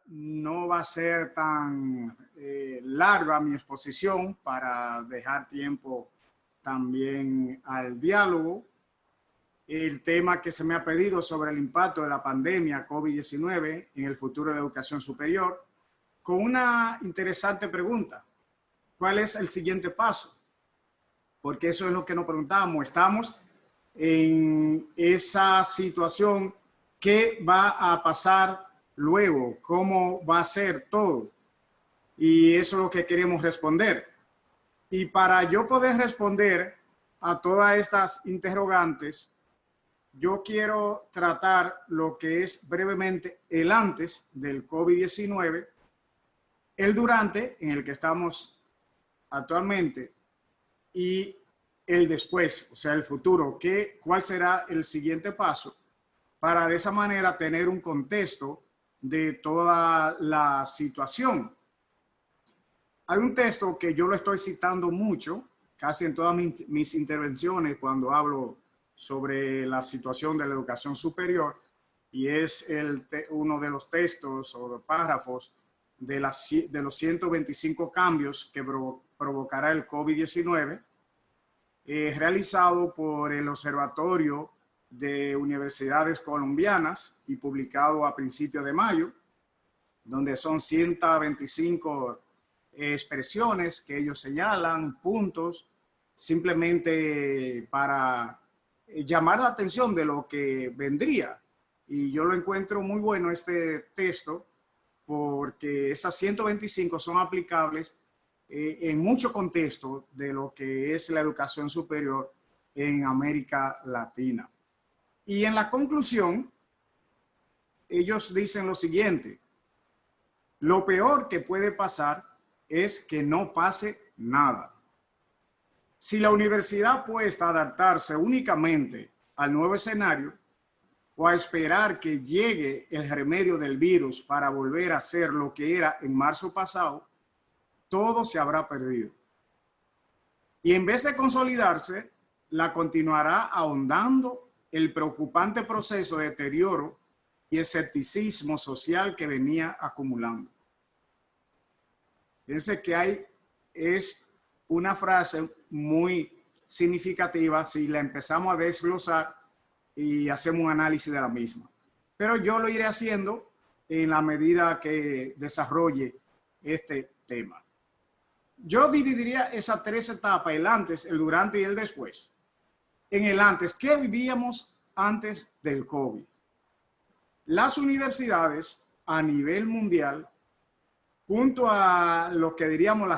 no va a ser tan larga mi exposición para dejar tiempo también al diálogo. El tema que se me ha pedido sobre el impacto de la pandemia COVID-19 en el futuro de la educación superior, con una interesante pregunta. ¿Cuál es el siguiente paso? Porque eso es lo que nos preguntamos. Estamos en esa situación. ¿Qué va a pasar luego? ¿Cómo va a ser todo? Y eso es lo que queremos responder. Y para yo poder responder a todas estas interrogantes, yo quiero tratar lo que es brevemente el antes del COVID-19, el durante, en el que estamos actualmente, y el después, o sea, el futuro. ¿Cuál será el siguiente paso? Para de esa manera tener un contexto de toda la situación. Hay un texto que yo lo estoy citando mucho, casi en todas mis intervenciones cuando hablo sobre la situación de la educación superior, y es uno de los textos o de párrafos de los 125 cambios que provocará el COVID-19, realizado por el Observatorio de Universidades Colombianas y publicado a principios de mayo, donde son 125 expresiones que ellos señalan, puntos, simplemente para llamar la atención de lo que vendría. Y yo lo encuentro muy bueno este texto, porque esas 125 son aplicables en mucho contexto de lo que es la educación superior en América Latina. Y en la conclusión, ellos dicen lo siguiente: lo peor que puede pasar es que no pase nada. Si la universidad puesta a adaptarse únicamente al nuevo escenario o a esperar que llegue el remedio del virus para volver a ser lo que era en marzo pasado, todo se habrá perdido. Y en vez de consolidarse, la continuará ahondando el preocupante proceso de deterioro y escepticismo social que venía acumulando. Fíjense que es una frase muy significativa si la empezamos a desglosar y hacemos un análisis de la misma. Pero yo lo iré haciendo en la medida que desarrolle este tema. Yo dividiría esas tres etapas, el antes, el durante y el después. En el antes, ¿qué vivíamos antes del COVID? Las universidades a nivel mundial, junto a lo que diríamos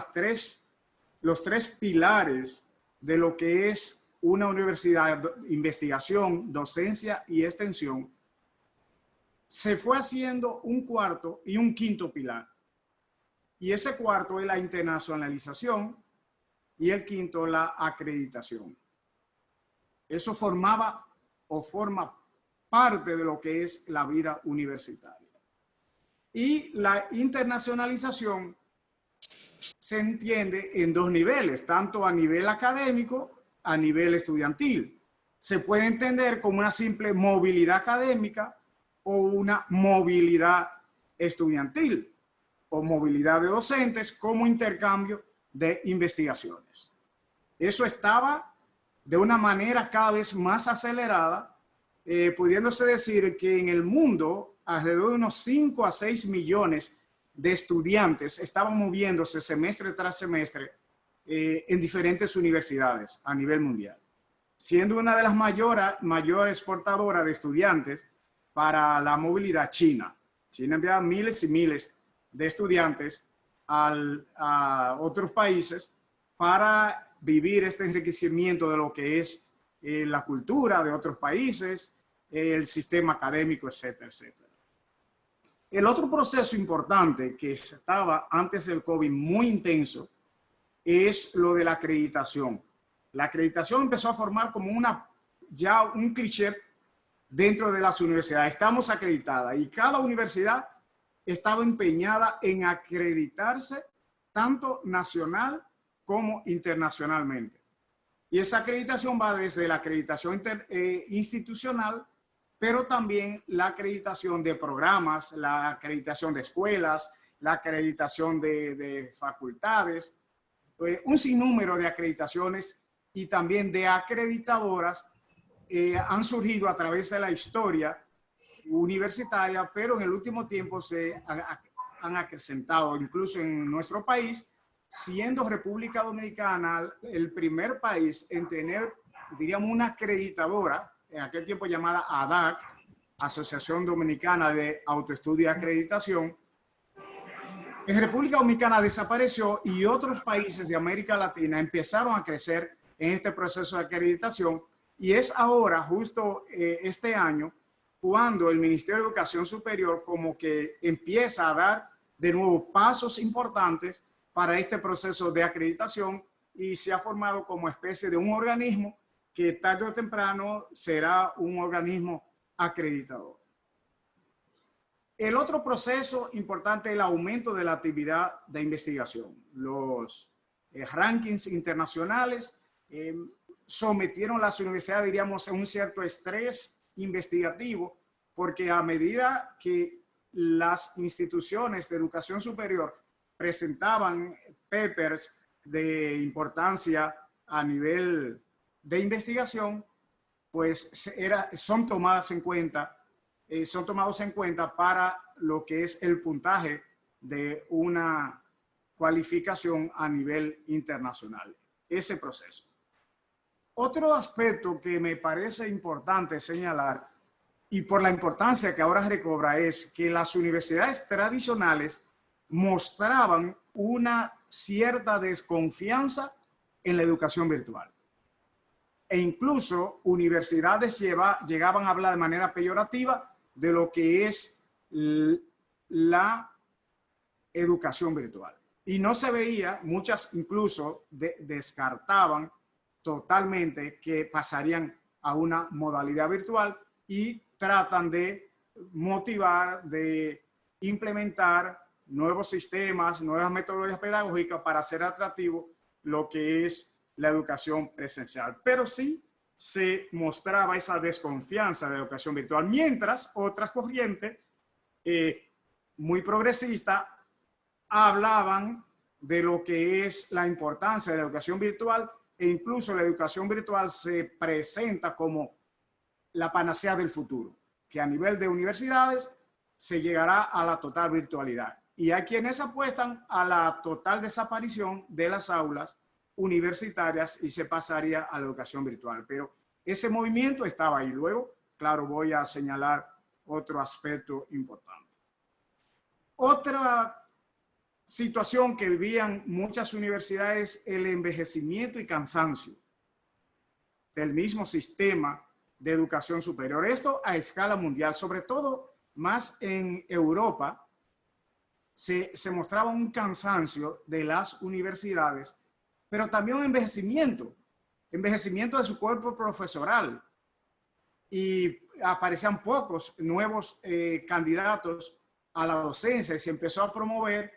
los tres pilares de lo que es una universidad: investigación, docencia y extensión, se fue haciendo un cuarto y un quinto pilar. Y ese cuarto es la internacionalización y el quinto la acreditación. Eso formaba o forma parte de lo que es la vida universitaria. Y la internacionalización se entiende en dos niveles, tanto a nivel académico, a nivel estudiantil. Se puede entender como una simple movilidad académica o una movilidad estudiantil o movilidad de docentes como intercambio de investigaciones. Eso estaba de una manera cada vez más acelerada, pudiéndose decir que en el mundo alrededor de unos 5 a 6 millones de estudiantes estaban moviéndose semestre tras semestre en diferentes universidades a nivel mundial, siendo una de las mayores exportadoras de estudiantes para la movilidad China. China enviaba miles y miles de estudiantes a otros países para vivir este enriquecimiento de lo que es la cultura de otros países, el sistema académico, etcétera, etcétera. El otro proceso importante que estaba antes del COVID muy intenso es lo de la acreditación. La acreditación empezó a formar como ya un cliché dentro de las universidades. Estamos acreditadas y cada universidad estaba empeñada en acreditarse tanto nacional como internacionalmente. Y esa acreditación va desde la acreditación institucional pero también la acreditación de programas, la acreditación de escuelas, la acreditación de facultades, un sinnúmero de acreditaciones y también de acreditadoras han surgido a través de la historia universitaria, pero en el último tiempo se han acrecentado, incluso en nuestro país, siendo República Dominicana el primer país en tener, diríamos, una acreditadora, en aquel tiempo llamada ADAC, Asociación Dominicana de Autoestudio y Acreditación. En República Dominicana desapareció y otros países de América Latina empezaron a crecer en este proceso de acreditación, y es ahora, justo este año, cuando el Ministerio de Educación Superior como que empieza a dar de nuevo pasos importantes para este proceso de acreditación, y se ha formado como especie de un organismo que tarde o temprano será un organismo acreditador. El otro proceso importante es el aumento de la actividad de investigación. Los rankings internacionales sometieron a las universidades, diríamos, a un cierto estrés investigativo, porque a medida que las instituciones de educación superior presentaban papers de importancia a nivel de investigación, pues son tomados en cuenta para lo que es el puntaje de una cualificación a nivel internacional, ese proceso. Otro aspecto que me parece importante señalar, y por la importancia que ahora recobra, es que las universidades tradicionales mostraban una cierta desconfianza en la educación virtual. E incluso universidades llegaban a hablar de manera peyorativa de lo que es la educación virtual. Y no se veía, muchas incluso descartaban totalmente que pasarían a una modalidad virtual, y tratan de motivar, de implementar nuevos sistemas, nuevas metodologías pedagógicas para hacer atractivo lo que es la educación presencial. Pero sí se mostraba esa desconfianza de la educación virtual, mientras otras corrientes muy progresistas hablaban de lo que es la importancia de la educación virtual, e incluso la educación virtual se presenta como la panacea del futuro, que a nivel de universidades se llegará a la total virtualidad. Y hay quienes apuestan a la total desaparición de las aulas universitarias y se pasaría a la educación virtual. Pero ese movimiento estaba ahí. Luego, claro, voy a señalar otro aspecto importante. Otra situación que vivían muchas universidades, el envejecimiento y cansancio del mismo sistema de educación superior. Esto a escala mundial, sobre todo más en Europa, se mostraba un cansancio de las universidades, pero también un envejecimiento de su cuerpo profesoral, y aparecían pocos nuevos candidatos a la docencia, y se empezó a promover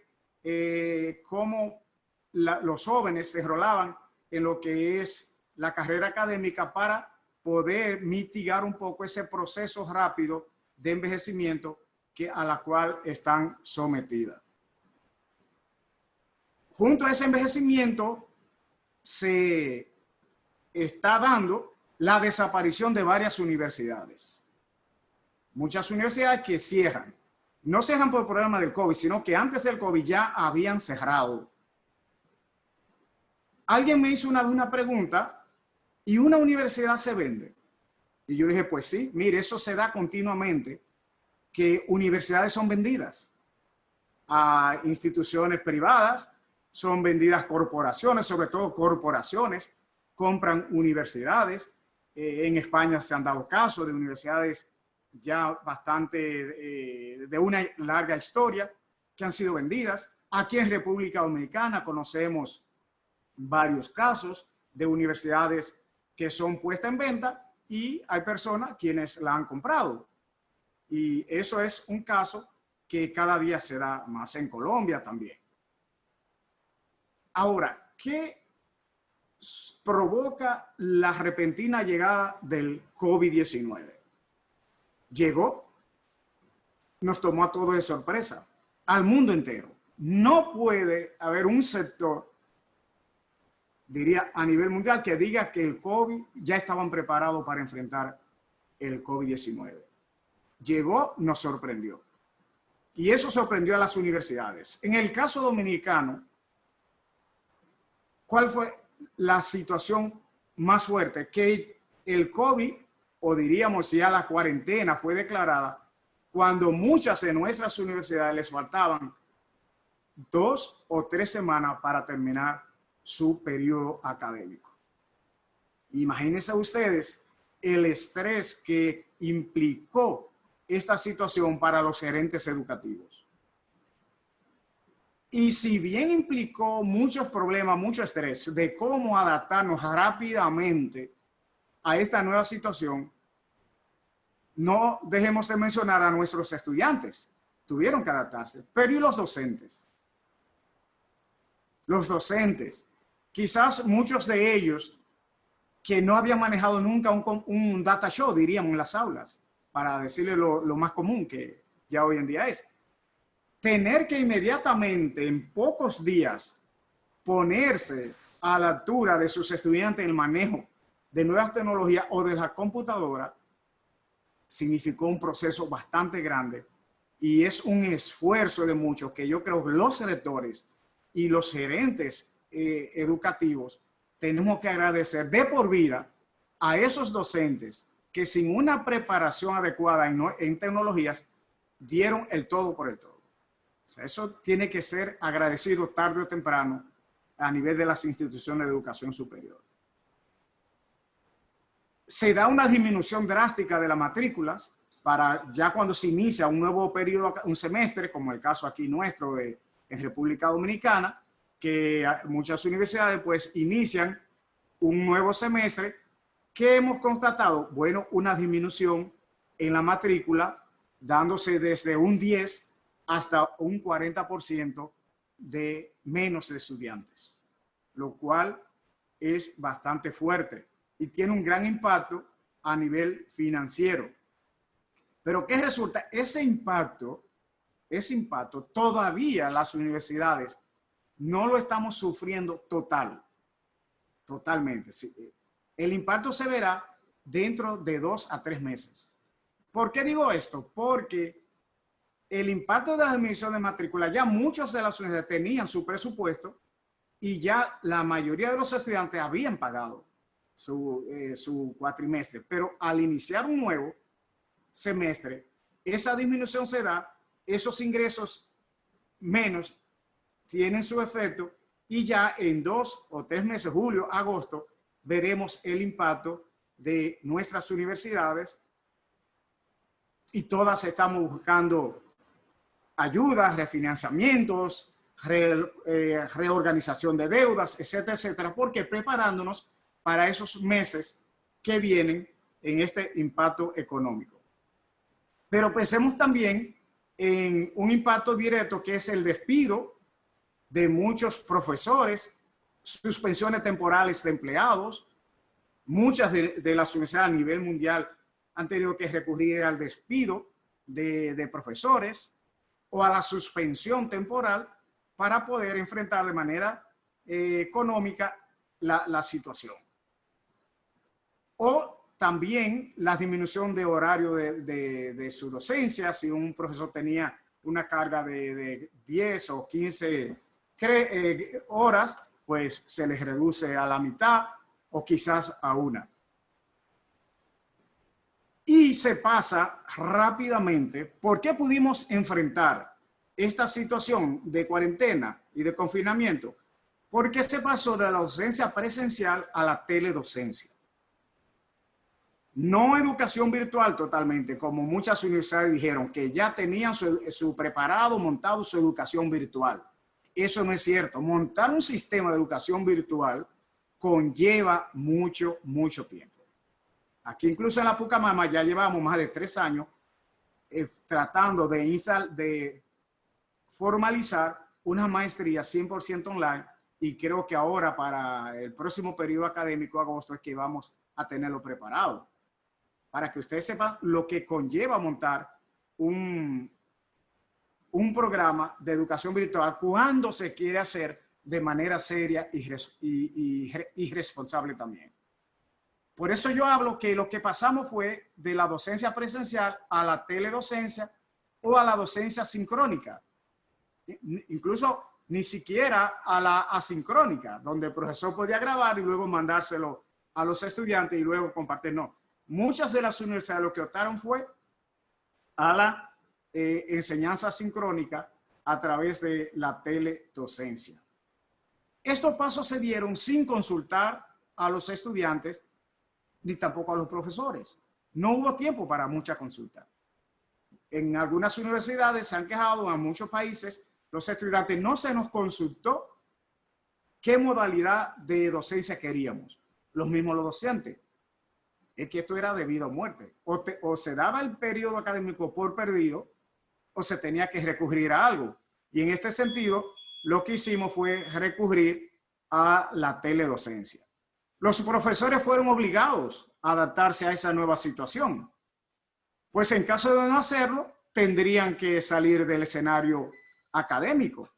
cómo los jóvenes se enrolaban en lo que es la carrera académica para poder mitigar un poco ese proceso rápido de envejecimiento a la cual están sometidas. Junto a ese envejecimiento se está dando la desaparición de varias universidades. Muchas universidades que cierran. No cierran por el problema del COVID, sino que antes del COVID ya habían cerrado. Alguien me hizo una pregunta: ¿y una universidad se vende? Y yo dije, pues sí, mire, eso se da continuamente, que universidades son vendidas a instituciones privadas, son vendidas corporaciones, sobre todo corporaciones compran universidades. En España se han dado casos de universidades ya bastante de una larga historia que han sido vendidas. Aquí en República Dominicana conocemos varios casos de universidades que son puestas en venta y hay personas quienes la han comprado. Y eso es un caso que cada día se da más en Colombia también. Ahora, ¿qué provoca la repentina llegada del COVID-19? llegó, nos tomó a todos de sorpresa, al mundo entero. No puede haber un sector, diría a nivel mundial, que diga que el COVID ya estaban preparados para enfrentar el COVID-19. Llegó, nos sorprendió. Y eso sorprendió a las universidades. En el caso dominicano, ¿cuál fue la situación más fuerte? Que el COVID, o diríamos ya la cuarentena, fue declarada cuando muchas de nuestras universidades les faltaban 2 o 3 semanas para terminar su periodo académico. Imagínense ustedes el estrés que implicó esta situación para los gerentes educativos. Y si bien implicó muchos problemas, mucho estrés de cómo adaptarnos rápidamente a esta nueva situación, no dejemos de mencionar a nuestros estudiantes. Tuvieron que adaptarse. Pero ¿y los docentes? Los docentes, quizás muchos de ellos que no habían manejado nunca un data show, diríamos, en las aulas, para decirle lo más común que ya hoy en día es. Tener que inmediatamente, en pocos días, ponerse a la altura de sus estudiantes en el manejo de nuevas tecnologías o de la computadora, significó un proceso bastante grande y es un esfuerzo de muchos que yo creo que los rectores y los gerentes educativos tenemos que agradecer de por vida a esos docentes que sin una preparación adecuada en tecnologías dieron el todo por el todo. O sea, eso tiene que ser agradecido tarde o temprano a nivel de las instituciones de educación superior. Se da una disminución drástica de las matrículas para ya cuando se inicia un nuevo periodo, un semestre, como el caso aquí nuestro en República Dominicana, que muchas universidades pues inician un nuevo semestre. ¿Qué hemos constatado? Bueno, una disminución en la matrícula, dándose desde un 10 hasta un 40% de menos de estudiantes, lo cual es bastante fuerte y tiene un gran impacto a nivel financiero. Pero ¿qué resulta? Ese impacto todavía las universidades no lo estamos sufriendo totalmente. El impacto se verá dentro de 2 a 3 meses. ¿Por qué digo esto? Porque el impacto de la disminución de matrícula, ya muchos de las universidades tenían su presupuesto y ya la mayoría de los estudiantes habían pagado su cuatrimestre, pero al iniciar un nuevo semestre, esa disminución se da, esos ingresos menos tienen su efecto y ya en 2 o 3 meses, julio, agosto, veremos el impacto de nuestras universidades y todas estamos buscando ayudas, refinanciamientos, reorganización de deudas, etcétera, etcétera, porque preparándonos para esos meses que vienen en este impacto económico. Pero pensemos también en un impacto directo que es el despido de muchos profesores, suspensiones temporales de empleados. Muchas de las universidades a nivel mundial han tenido que recurrir al despido de profesores o a la suspensión temporal para poder enfrentar de manera económica la situación. O también la disminución de horario de su docencia. Si un profesor tenía una carga de 10 o 15 horas, pues se les reduce a la mitad o quizás a una. Y se pasa rápidamente. ¿Por qué pudimos enfrentar esta situación de cuarentena y de confinamiento? Porque se pasó de la docencia presencial a la teledocencia. No educación virtual totalmente, como muchas universidades dijeron, que ya tenían su preparado, montado su educación virtual. Eso no es cierto. Montar un sistema de educación virtual conlleva mucho tiempo. Aquí incluso en la Pucamama ya llevamos más de 3 años tratando de formalizar una maestría 100% online y creo que ahora para el próximo periodo académico, agosto, es que vamos a tenerlo preparado. para que ustedes sepan lo que conlleva montar un programa de educación virtual cuando se quiere hacer de manera seria y responsable también. Por eso yo hablo que lo que pasamos fue de la docencia presencial a la teledocencia o a la docencia sincrónica. Incluso ni siquiera a la asincrónica, donde el profesor podía grabar y luego mandárselo a los estudiantes y luego compartir. No, muchas de las universidades lo que optaron fue a la enseñanza sincrónica a través de la teledocencia. Estos pasos se dieron sin consultar a los estudiantes ni tampoco a los profesores. No hubo tiempo para mucha consulta. En algunas universidades se han quejado, en muchos países, los estudiantes no se nos consultó qué modalidad de docencia queríamos. Los mismos los docentes. Es que esto era de vida o muerte. O se daba el periodo académico por perdido o se tenía que recurrir a algo. Y en este sentido, lo que hicimos fue recurrir a la teledocencia. Los profesores fueron obligados a adaptarse a esa nueva situación. Pues en caso de no hacerlo, tendrían que salir del escenario académico.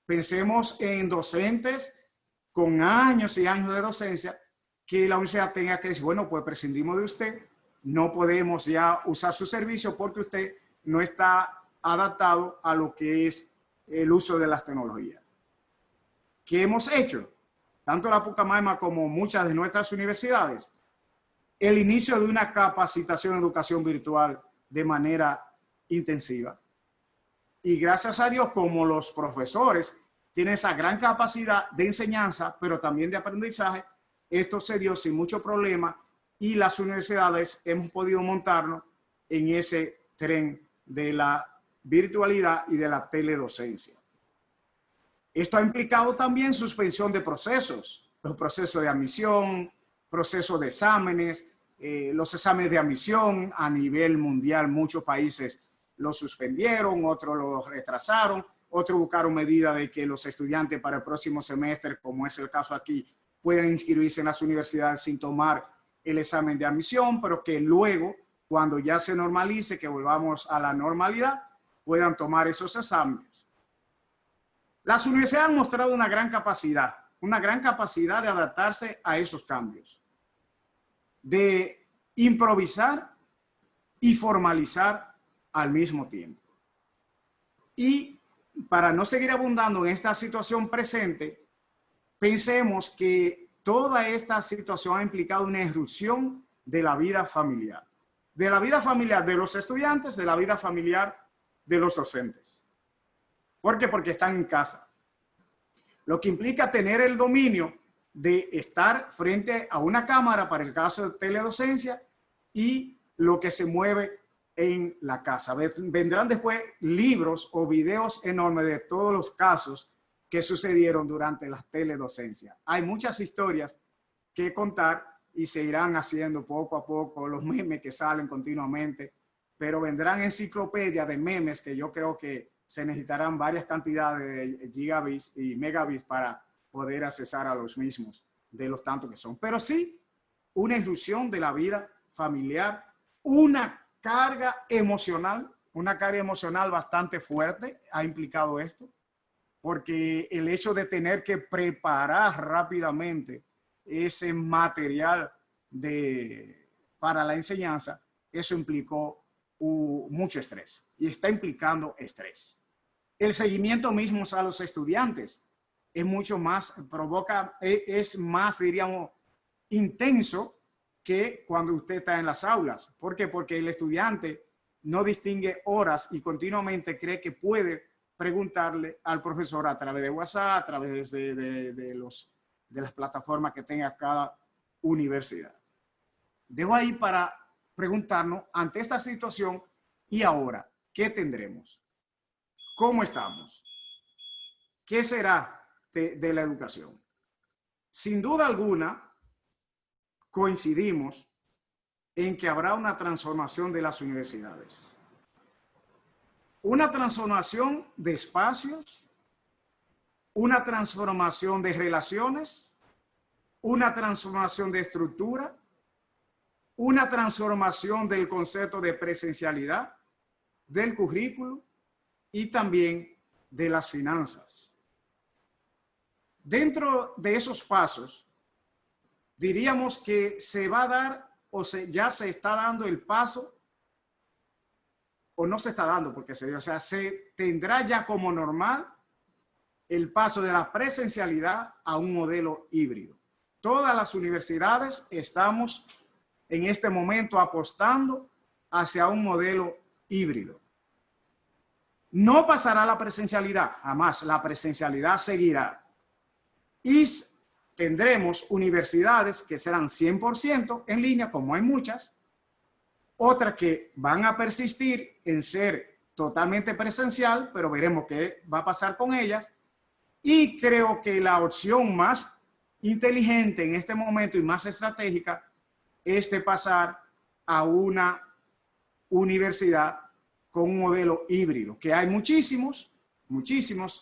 Pensemos en docentes con años y años de docencia que la universidad tenga que decir, bueno, pues prescindimos de usted, no podemos ya usar su servicio porque usted no está adaptado a lo que es el uso de las tecnologías. ¿Qué hemos hecho? Tanto la Pucamaima como muchas de nuestras universidades, el inicio de una capacitación en educación virtual de manera intensiva. Y gracias a Dios, como los profesores tienen esa gran capacidad de enseñanza, pero también de aprendizaje, esto se dio sin mucho problema y las universidades hemos podido montarnos en ese tren de la virtualidad y de la teledocencia. Esto ha implicado también suspensión de procesos, los procesos de admisión, procesos de exámenes, los exámenes de admisión a nivel mundial, muchos países los suspendieron, otros los retrasaron, otros buscaron medidas de que los estudiantes para el próximo semestre, como es el caso aquí, puedan inscribirse en las universidades sin tomar el examen de admisión, pero que luego, cuando ya se normalice, que volvamos a la normalidad, puedan tomar esos exámenes. Las universidades han mostrado una gran capacidad de adaptarse a esos cambios, de improvisar y formalizar al mismo tiempo. Y para no seguir abundando en esta situación presente, pensemos que toda esta situación ha implicado una irrupción de la vida familiar. De la vida familiar de los estudiantes, de la vida familiar de los docentes. ¿Por qué? Porque están en casa. Lo que implica tener el dominio de estar frente a una cámara para el caso de teledocencia y lo que se mueve en la casa. Vendrán después libros o videos enormes de todos los casos que sucedieron durante la teledocencia. Hay muchas historias que contar y se irán haciendo poco a poco los memes que salen continuamente, pero vendrán enciclopedias de memes que yo creo que se necesitarán varias cantidades de gigabits y megabits para poder accesar a los mismos, de los tantos que son. Pero sí, una irrupción de la vida familiar, una carga emocional bastante fuerte ha implicado esto, porque el hecho de tener que preparar rápidamente ese material para la enseñanza, eso implicó mucho estrés y está implicando estrés. El seguimiento mismo a los estudiantes es mucho más, es más, diríamos, intenso que cuando usted está en las aulas. ¿Por qué? Porque el estudiante no distingue horas y continuamente cree que puede preguntarle al profesor a través de WhatsApp, a través de las plataformas que tenga cada universidad. Dejo ahí para preguntarnos ante esta situación y ahora, ¿qué tendremos? ¿Cómo estamos? ¿Qué será de la educación? Sin duda alguna, coincidimos en que habrá una transformación de las universidades. Una transformación de espacios, una transformación de relaciones, una transformación de estructura una transformación del concepto de presencialidad, del currículo y también de las finanzas. Dentro de esos pasos, diríamos que se va a dar ya se está dando el paso, o no se está dando porque se dio, o sea, se tendrá ya como normal el paso de la presencialidad a un modelo híbrido. Todas las universidades estamos en este momento apostando hacia un modelo híbrido. No pasará la presencialidad, jamás. La presencialidad seguirá. Y tendremos universidades que serán 100% en línea, como hay muchas. Otras que van a persistir en ser totalmente presencial, pero veremos qué va a pasar con ellas. Y creo que la opción más inteligente en este momento y más estratégica es de pasar a una universidad con un modelo híbrido, que hay muchísimos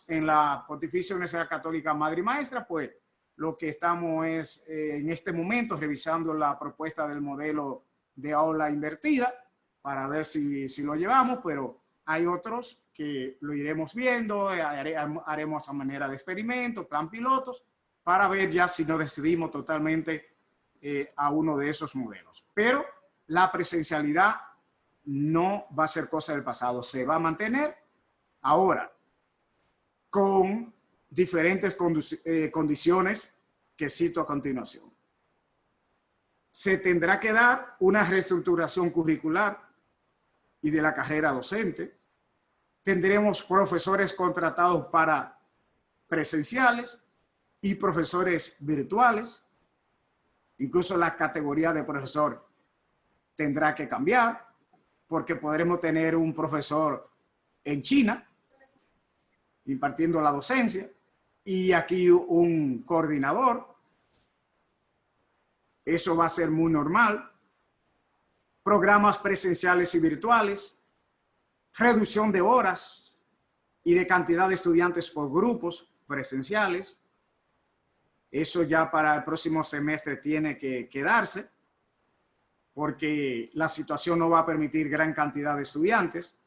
en la Pontificia Universidad Católica Madre y Maestra. Pues lo que estamos es en este momento revisando la propuesta del modelo de aula invertida para ver si lo llevamos, pero hay otros que lo iremos viendo, haremos a manera de experimento, plan pilotos, para ver ya si nos decidimos totalmente a uno de esos modelos. Pero la presencialidad no va a ser cosa del pasado, se va a mantener ahora con diferentes condiciones que cito a continuación. Se tendrá que dar una reestructuración curricular y de la carrera docente. Tendremos profesores contratados para presenciales y profesores virtuales. Incluso la categoría de profesor tendrá que cambiar, porque podremos tener un profesor en China impartiendo la docencia y aquí un coordinador. Eso va a ser muy normal. Programas presenciales y virtuales, reducción de horas y de cantidad de estudiantes por grupos presenciales. Eso ya para el próximo semestre tiene que darse, porque la situación no va a permitir gran cantidad de estudiantes.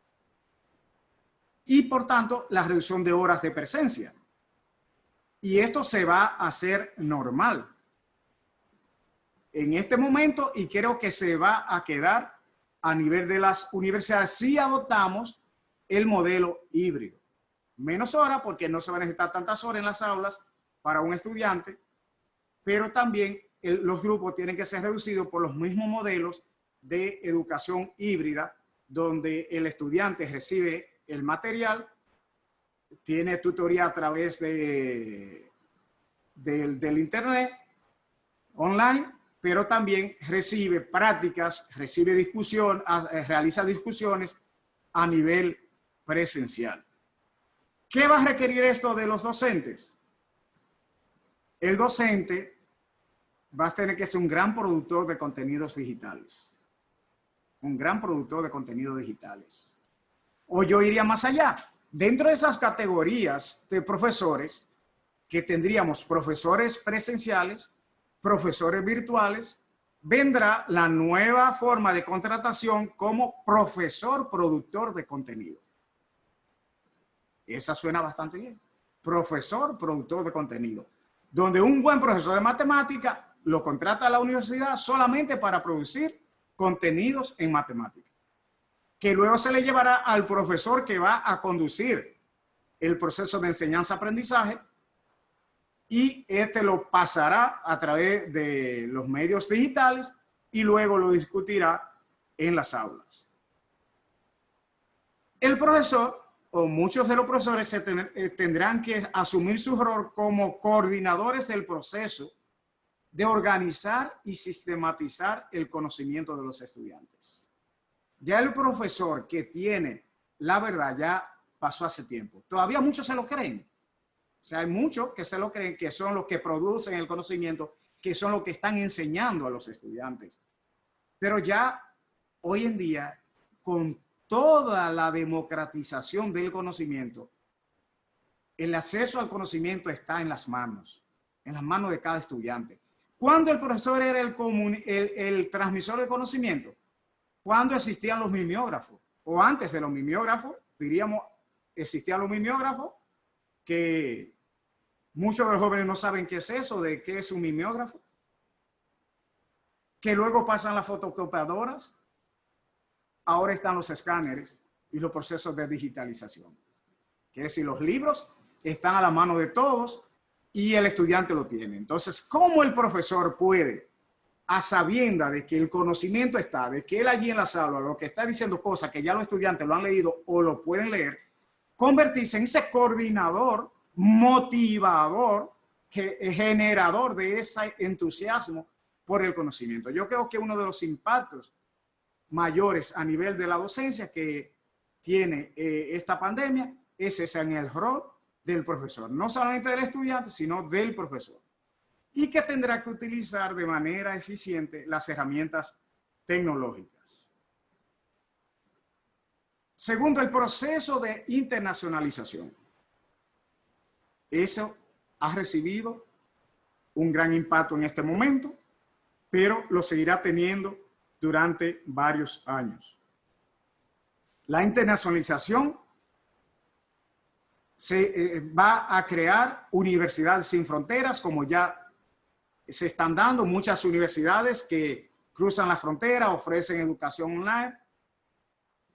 Y por tanto, la reducción de horas de presencia. Y esto se va a hacer normal en este momento, y creo que se va a quedar a nivel de las universidades si adoptamos el modelo híbrido. Menos horas, porque no se van a necesitar tantas horas en las aulas para un estudiante, pero también los grupos tienen que ser reducidos por los mismos modelos de educación híbrida, donde el estudiante recibe el material, tiene tutoría a través del internet, online, pero también recibe prácticas, recibe discusión, realiza discusiones a nivel presencial. ¿Qué va a requerir esto de los docentes? El docente va a tener que ser un gran productor de contenidos digitales. Un gran productor de contenidos digitales. O yo iría más allá. Dentro de esas categorías de profesores, que tendríamos profesores presenciales, profesores virtuales, vendrá la nueva forma de contratación como profesor productor de contenido. Esa suena bastante bien. Profesor productor de contenido. Donde un buen profesor de matemática lo contrata a la universidad solamente para producir contenidos en matemática, que luego se le llevará al profesor que va a conducir el proceso de enseñanza-aprendizaje, y este lo pasará a través de los medios digitales y luego lo discutirá en las aulas. El profesor, o muchos de los profesores, tendrán que asumir su rol como coordinadores del proceso de organizar y sistematizar el conocimiento de los estudiantes. Ya el profesor que tiene la verdad ya pasó hace tiempo. Todavía muchos se lo creen. O sea, hay muchos que se lo creen, que son los que producen el conocimiento, que son los que están enseñando a los estudiantes. Pero ya hoy en día, con toda la democratización del conocimiento, el acceso al conocimiento está en las manos de cada estudiante. ¿Cuándo el profesor era el transmisor de conocimiento? Cuando existían los mimeógrafos, o antes de los mimeógrafos, diríamos, existían los mimeógrafos, que muchos de los jóvenes no saben qué es eso, de qué es un mimeógrafo, que luego pasan las fotocopiadoras, ahora están los escáneres y los procesos de digitalización. Quiere decir, los libros están a la mano de todos y el estudiante lo tiene. Entonces, ¿cómo el profesor puede, a sabienda de que el conocimiento está, de que él allí en la sala, lo que está diciendo cosas que ya los estudiantes lo han leído o lo pueden leer, convertirse en ese coordinador, motivador, generador de ese entusiasmo por el conocimiento? Yo creo que uno de los impactos mayores a nivel de la docencia que tiene esta pandemia es ese en el rol del profesor, no solamente del estudiante, sino del profesor, y que tendrá que utilizar de manera eficiente las herramientas tecnológicas. Segundo, el proceso de internacionalización. Eso ha recibido un gran impacto en este momento, pero lo seguirá teniendo durante varios años. La internacionalización se va a crear universidades sin fronteras, como ya se están dando muchas universidades que cruzan la frontera, ofrecen educación online,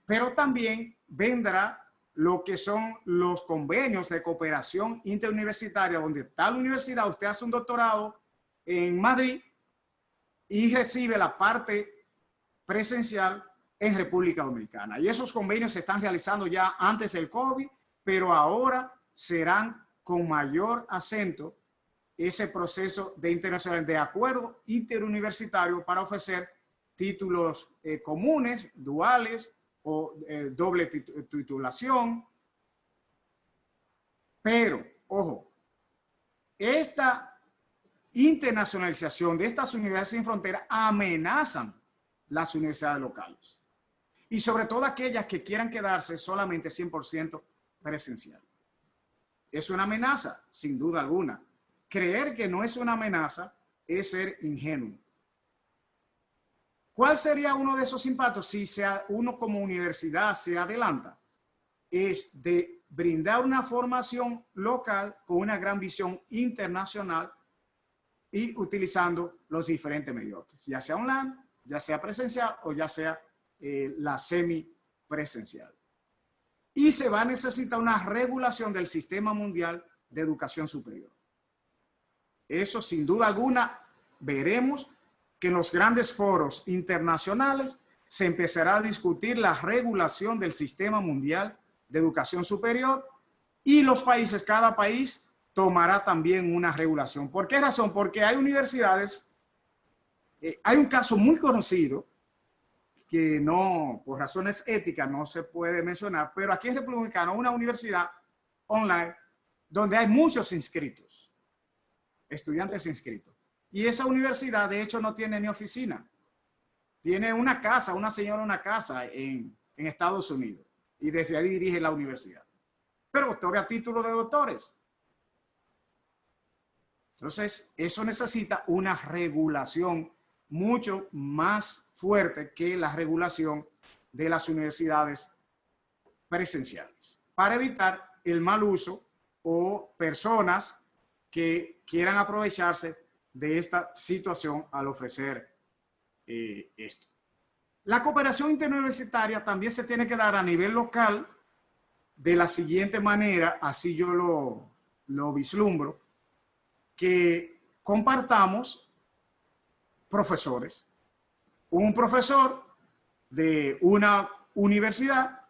pero también vendrá lo que son los convenios de cooperación interuniversitaria, donde tal universidad, usted hace un doctorado en Madrid y recibe la parte presencial en República Dominicana. Y esos convenios se están realizando ya antes del COVID, pero ahora serán con mayor acento ese proceso de internacional de acuerdo interuniversitario para ofrecer títulos comunes, duales o doble titulación. Pero, ojo, esta internacionalización de estas universidades sin frontera amenazan las universidades locales y sobre todo aquellas que quieran quedarse solamente 100% presencial. Es una amenaza, sin duda alguna. Creer que no es una amenaza es ser ingenuo. ¿Cuál sería uno de esos impactos si uno como universidad se adelanta? Es de brindar una formación local con una gran visión internacional y utilizando los diferentes medios, ya sea online, ya sea presencial o ya sea la semipresencial. Y se va a necesitar una regulación del sistema mundial de educación superior. Eso sin duda alguna veremos que en los grandes foros internacionales se empezará a discutir la regulación del sistema mundial de educación superior y los países, cada país tomará también una regulación. ¿Por qué razón? Porque hay universidades, hay un caso muy conocido que no, por razones éticas no se puede mencionar, pero aquí en República Dominicana, una universidad online donde hay muchos inscritos, estudiantes inscritos. Y esa universidad, de hecho, no tiene ni oficina. Tiene una casa, una señora una casa en Estados Unidos. Y desde ahí dirige la universidad. Pero otorga título de doctores. Entonces, eso necesita una regulación mucho más fuerte que la regulación de las universidades presenciales, para evitar el mal uso o personas que quieran aprovecharse de esta situación al ofrecer esto. La cooperación interuniversitaria también se tiene que dar a nivel local de la siguiente manera, así yo lo vislumbro, que compartamos profesores. Un profesor de una universidad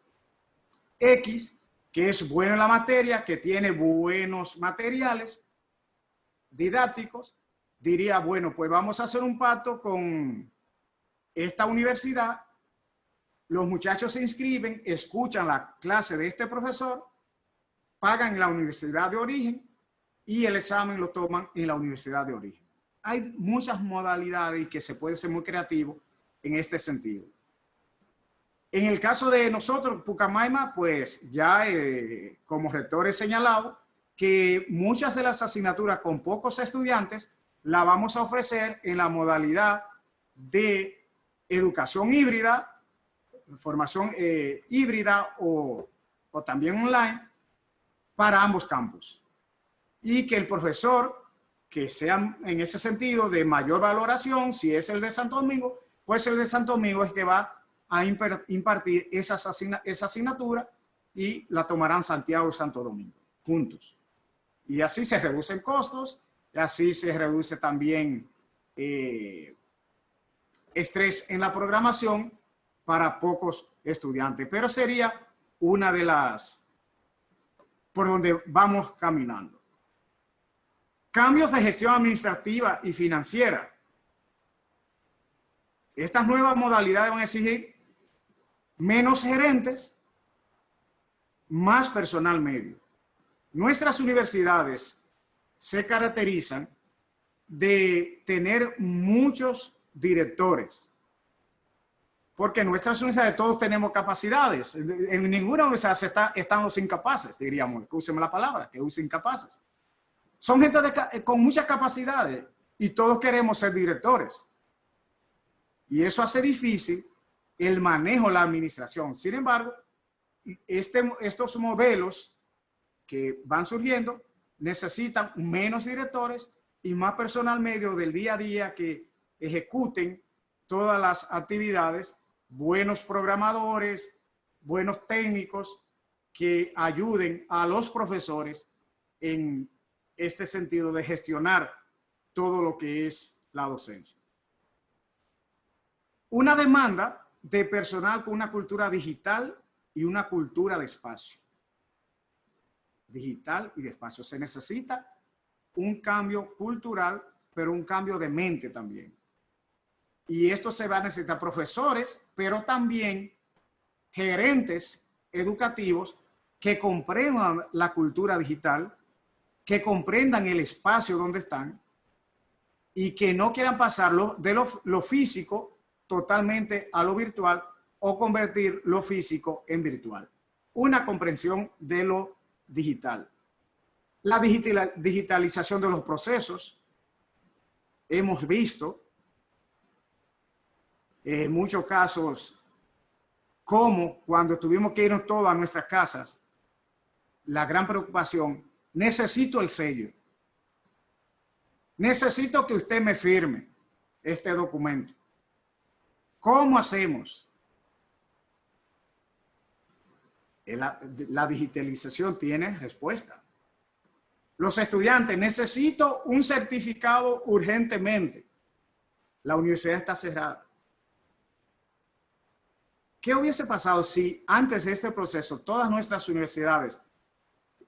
X, que es bueno en la materia, que tiene buenos materiales didácticos, diría, bueno, pues vamos a hacer un pacto con esta universidad, los muchachos se inscriben, escuchan la clase de este profesor, pagan en la universidad de origen y el examen lo toman en la universidad de origen. Hay muchas modalidades y que se puede ser muy creativo en este sentido. En el caso de nosotros, Pucamaima, pues ya como rector he señalado que muchas de las asignaturas con pocos estudiantes la vamos a ofrecer en la modalidad de educación híbrida, formación híbrida o también online para ambos campus. Y que el profesor que sea en ese sentido de mayor valoración, si es el de Santo Domingo, pues el de Santo Domingo es que va a impartir esa asignatura y la tomarán Santiago y Santo Domingo juntos. Y así se reducen costos, y así se reduce también estrés en la programación para pocos estudiantes. Pero sería una de las por donde vamos caminando. Cambios de gestión administrativa y financiera. Estas nuevas modalidades van a exigir menos gerentes, más personal medio. Nuestras universidades se caracterizan de tener muchos directores, porque en nuestras universidades todos tenemos capacidades. En ninguna universidad están los incapaces, diríamos, que usemos la palabra, que usen incapaces. Son gente con muchas capacidades y todos queremos ser directores. Y eso hace difícil el manejo de la administración. Sin embargo, estos modelos que van surgiendo necesitan menos directores y más personal medio del día a día que ejecuten todas las actividades, buenos programadores, buenos técnicos que ayuden a los profesores en este sentido de gestionar todo lo que es la docencia. Una demanda de personal con una cultura digital y una cultura de espacio. Digital y de espacio. Se necesita un cambio cultural, pero un cambio de mente también. Y esto se va a necesitar profesores, pero también gerentes educativos que comprendan la cultura digital, que comprendan el espacio donde están y que no quieran pasarlo de lo físico totalmente a lo virtual o convertir lo físico en virtual. Una comprensión de lo digital. La digitalización de los procesos. Hemos visto en muchos casos cómo cuando tuvimos que irnos todos a nuestras casas, la gran preocupación, necesito el sello. Necesito que usted me firme este documento. ¿Cómo hacemos? La digitalización tiene respuesta. Los estudiantes, necesito un certificado urgentemente. La universidad está cerrada. ¿Qué hubiese pasado si antes de este proceso todas nuestras universidades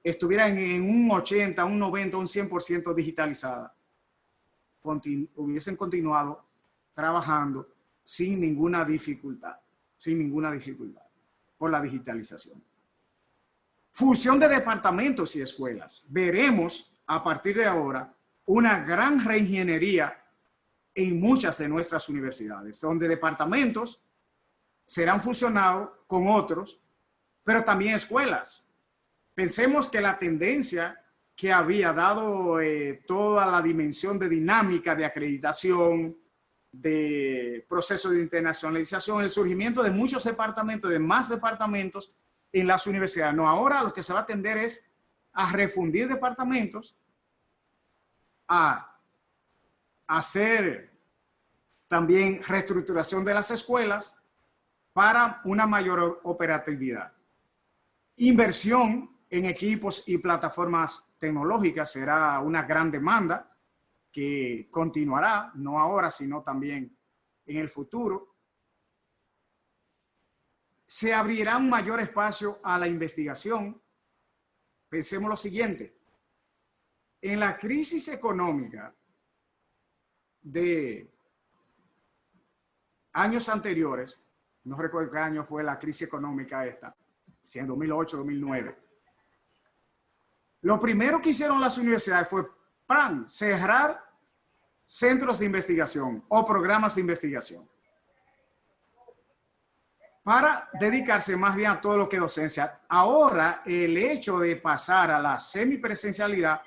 estuvieran en un 80, un 90, un 100% digitalizadas? Hubiesen continuado trabajando sin ninguna dificultad por la digitalización. Fusión de departamentos y escuelas. Veremos a partir de ahora una gran reingeniería en muchas de nuestras universidades, donde departamentos serán fusionados con otros, pero también escuelas. Pensemos que la tendencia que había dado toda la dimensión de dinámica de acreditación, de proceso de internacionalización, el surgimiento de muchos departamentos, de más departamentos en las universidades. No, ahora lo que se va a tender es a refundir departamentos, a hacer también reestructuración de las escuelas para una mayor operatividad. Inversión en equipos y plataformas tecnológicas será una gran demanda que continuará, no ahora, sino también en el futuro. Se abrirá un mayor espacio a la investigación. Pensemos lo siguiente. En la crisis económica de años anteriores, no recuerdo qué año fue la crisis económica esta, si en 2008, 2009. Lo primero que hicieron las universidades fue cerrar centros de investigación o programas de investigación para dedicarse más bien a todo lo que es docencia. Ahora, el hecho de pasar a la semipresencialidad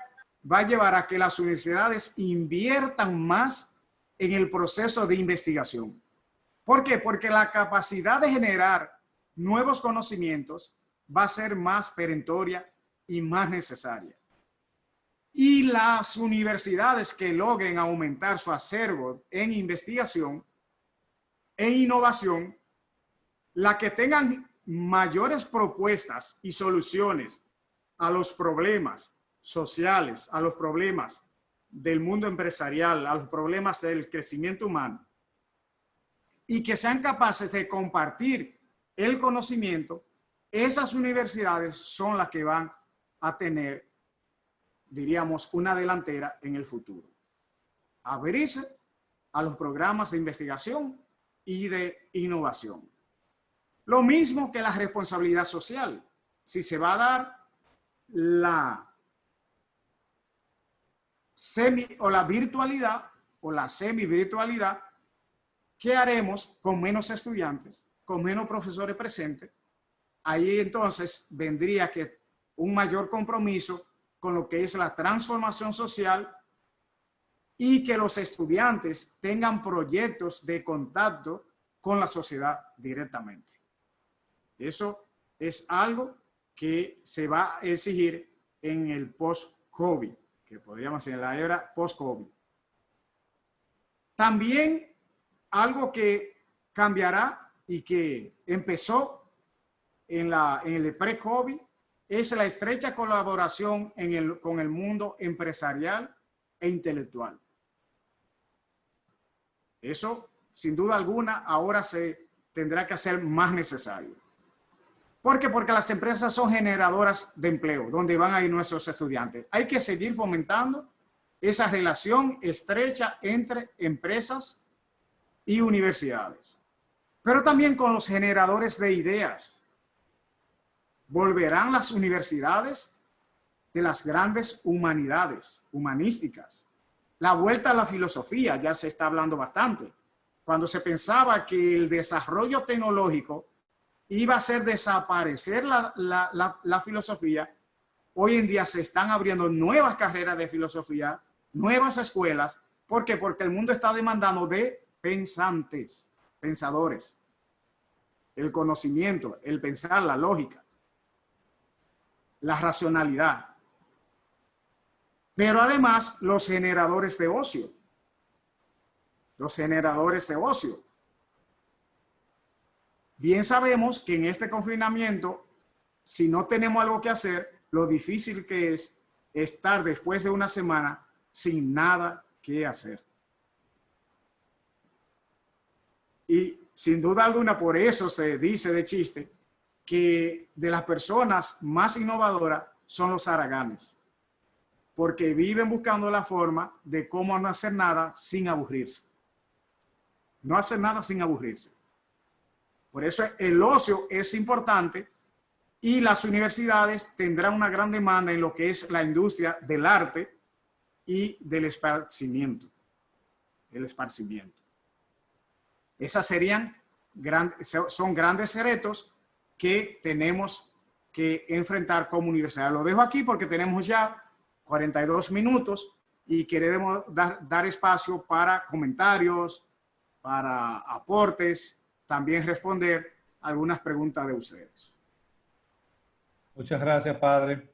va a llevar a que las universidades inviertan más en el proceso de investigación. ¿Por qué? Porque la capacidad de generar nuevos conocimientos va a ser más perentoria y más necesaria. Y las universidades que logren aumentar su acervo en investigación, en innovación, las que tengan mayores propuestas y soluciones a los problemas sociales, a los problemas del mundo empresarial, a los problemas del crecimiento humano, y que sean capaces de compartir el conocimiento, esas universidades son las que van a tener, diríamos, una delantera en el futuro. Abrirse a los programas de investigación y de innovación. Lo mismo que la responsabilidad social. Si se va a dar la virtualidad o la semi-virtualidad, ¿qué haremos con menos estudiantes, con menos profesores presentes? Ahí entonces vendría que un mayor compromiso con lo que es la transformación social y que los estudiantes tengan proyectos de contacto con la sociedad directamente. Eso es algo que se va a exigir en el post-COVID, que podríamos decir en la era post-COVID. También algo que cambiará y que empezó en el pre-COVID es la estrecha colaboración con el mundo empresarial e intelectual. Eso, sin duda alguna, ahora se tendrá que hacer más necesario. ¿Por qué? Porque las empresas son generadoras de empleo, donde van a ir nuestros estudiantes. Hay que seguir fomentando esa relación estrecha entre empresas y universidades, pero también con los generadores de ideas. Volverán las universidades de las grandes humanidades, humanísticas. La vuelta a la filosofía, ya se está hablando bastante. Cuando se pensaba que el desarrollo tecnológico iba a hacer desaparecer la filosofía, hoy en día se están abriendo nuevas carreras de filosofía, nuevas escuelas. ¿Por qué? Porque el mundo está demandando de pensantes, pensadores. El conocimiento, el pensar, la lógica, la racionalidad. Pero además los generadores de ocio. Los generadores de ocio. Bien sabemos que en este confinamiento, si no tenemos algo que hacer, lo difícil que es estar después de una semana sin nada que hacer. Y sin duda alguna, por eso se dice de chiste que de las personas más innovadoras son los haraganes, porque viven buscando la forma de cómo no hacer nada sin aburrirse. No hacer nada sin aburrirse. Por eso el ocio es importante y las universidades tendrán una gran demanda en lo que es la industria del arte y del esparcimiento. El esparcimiento. Esas son grandes retos que tenemos que enfrentar como universidad. Lo dejo aquí porque tenemos ya 42 minutos y queremos dar espacio para comentarios, para aportes, también responder algunas preguntas de ustedes. Muchas gracias, padre.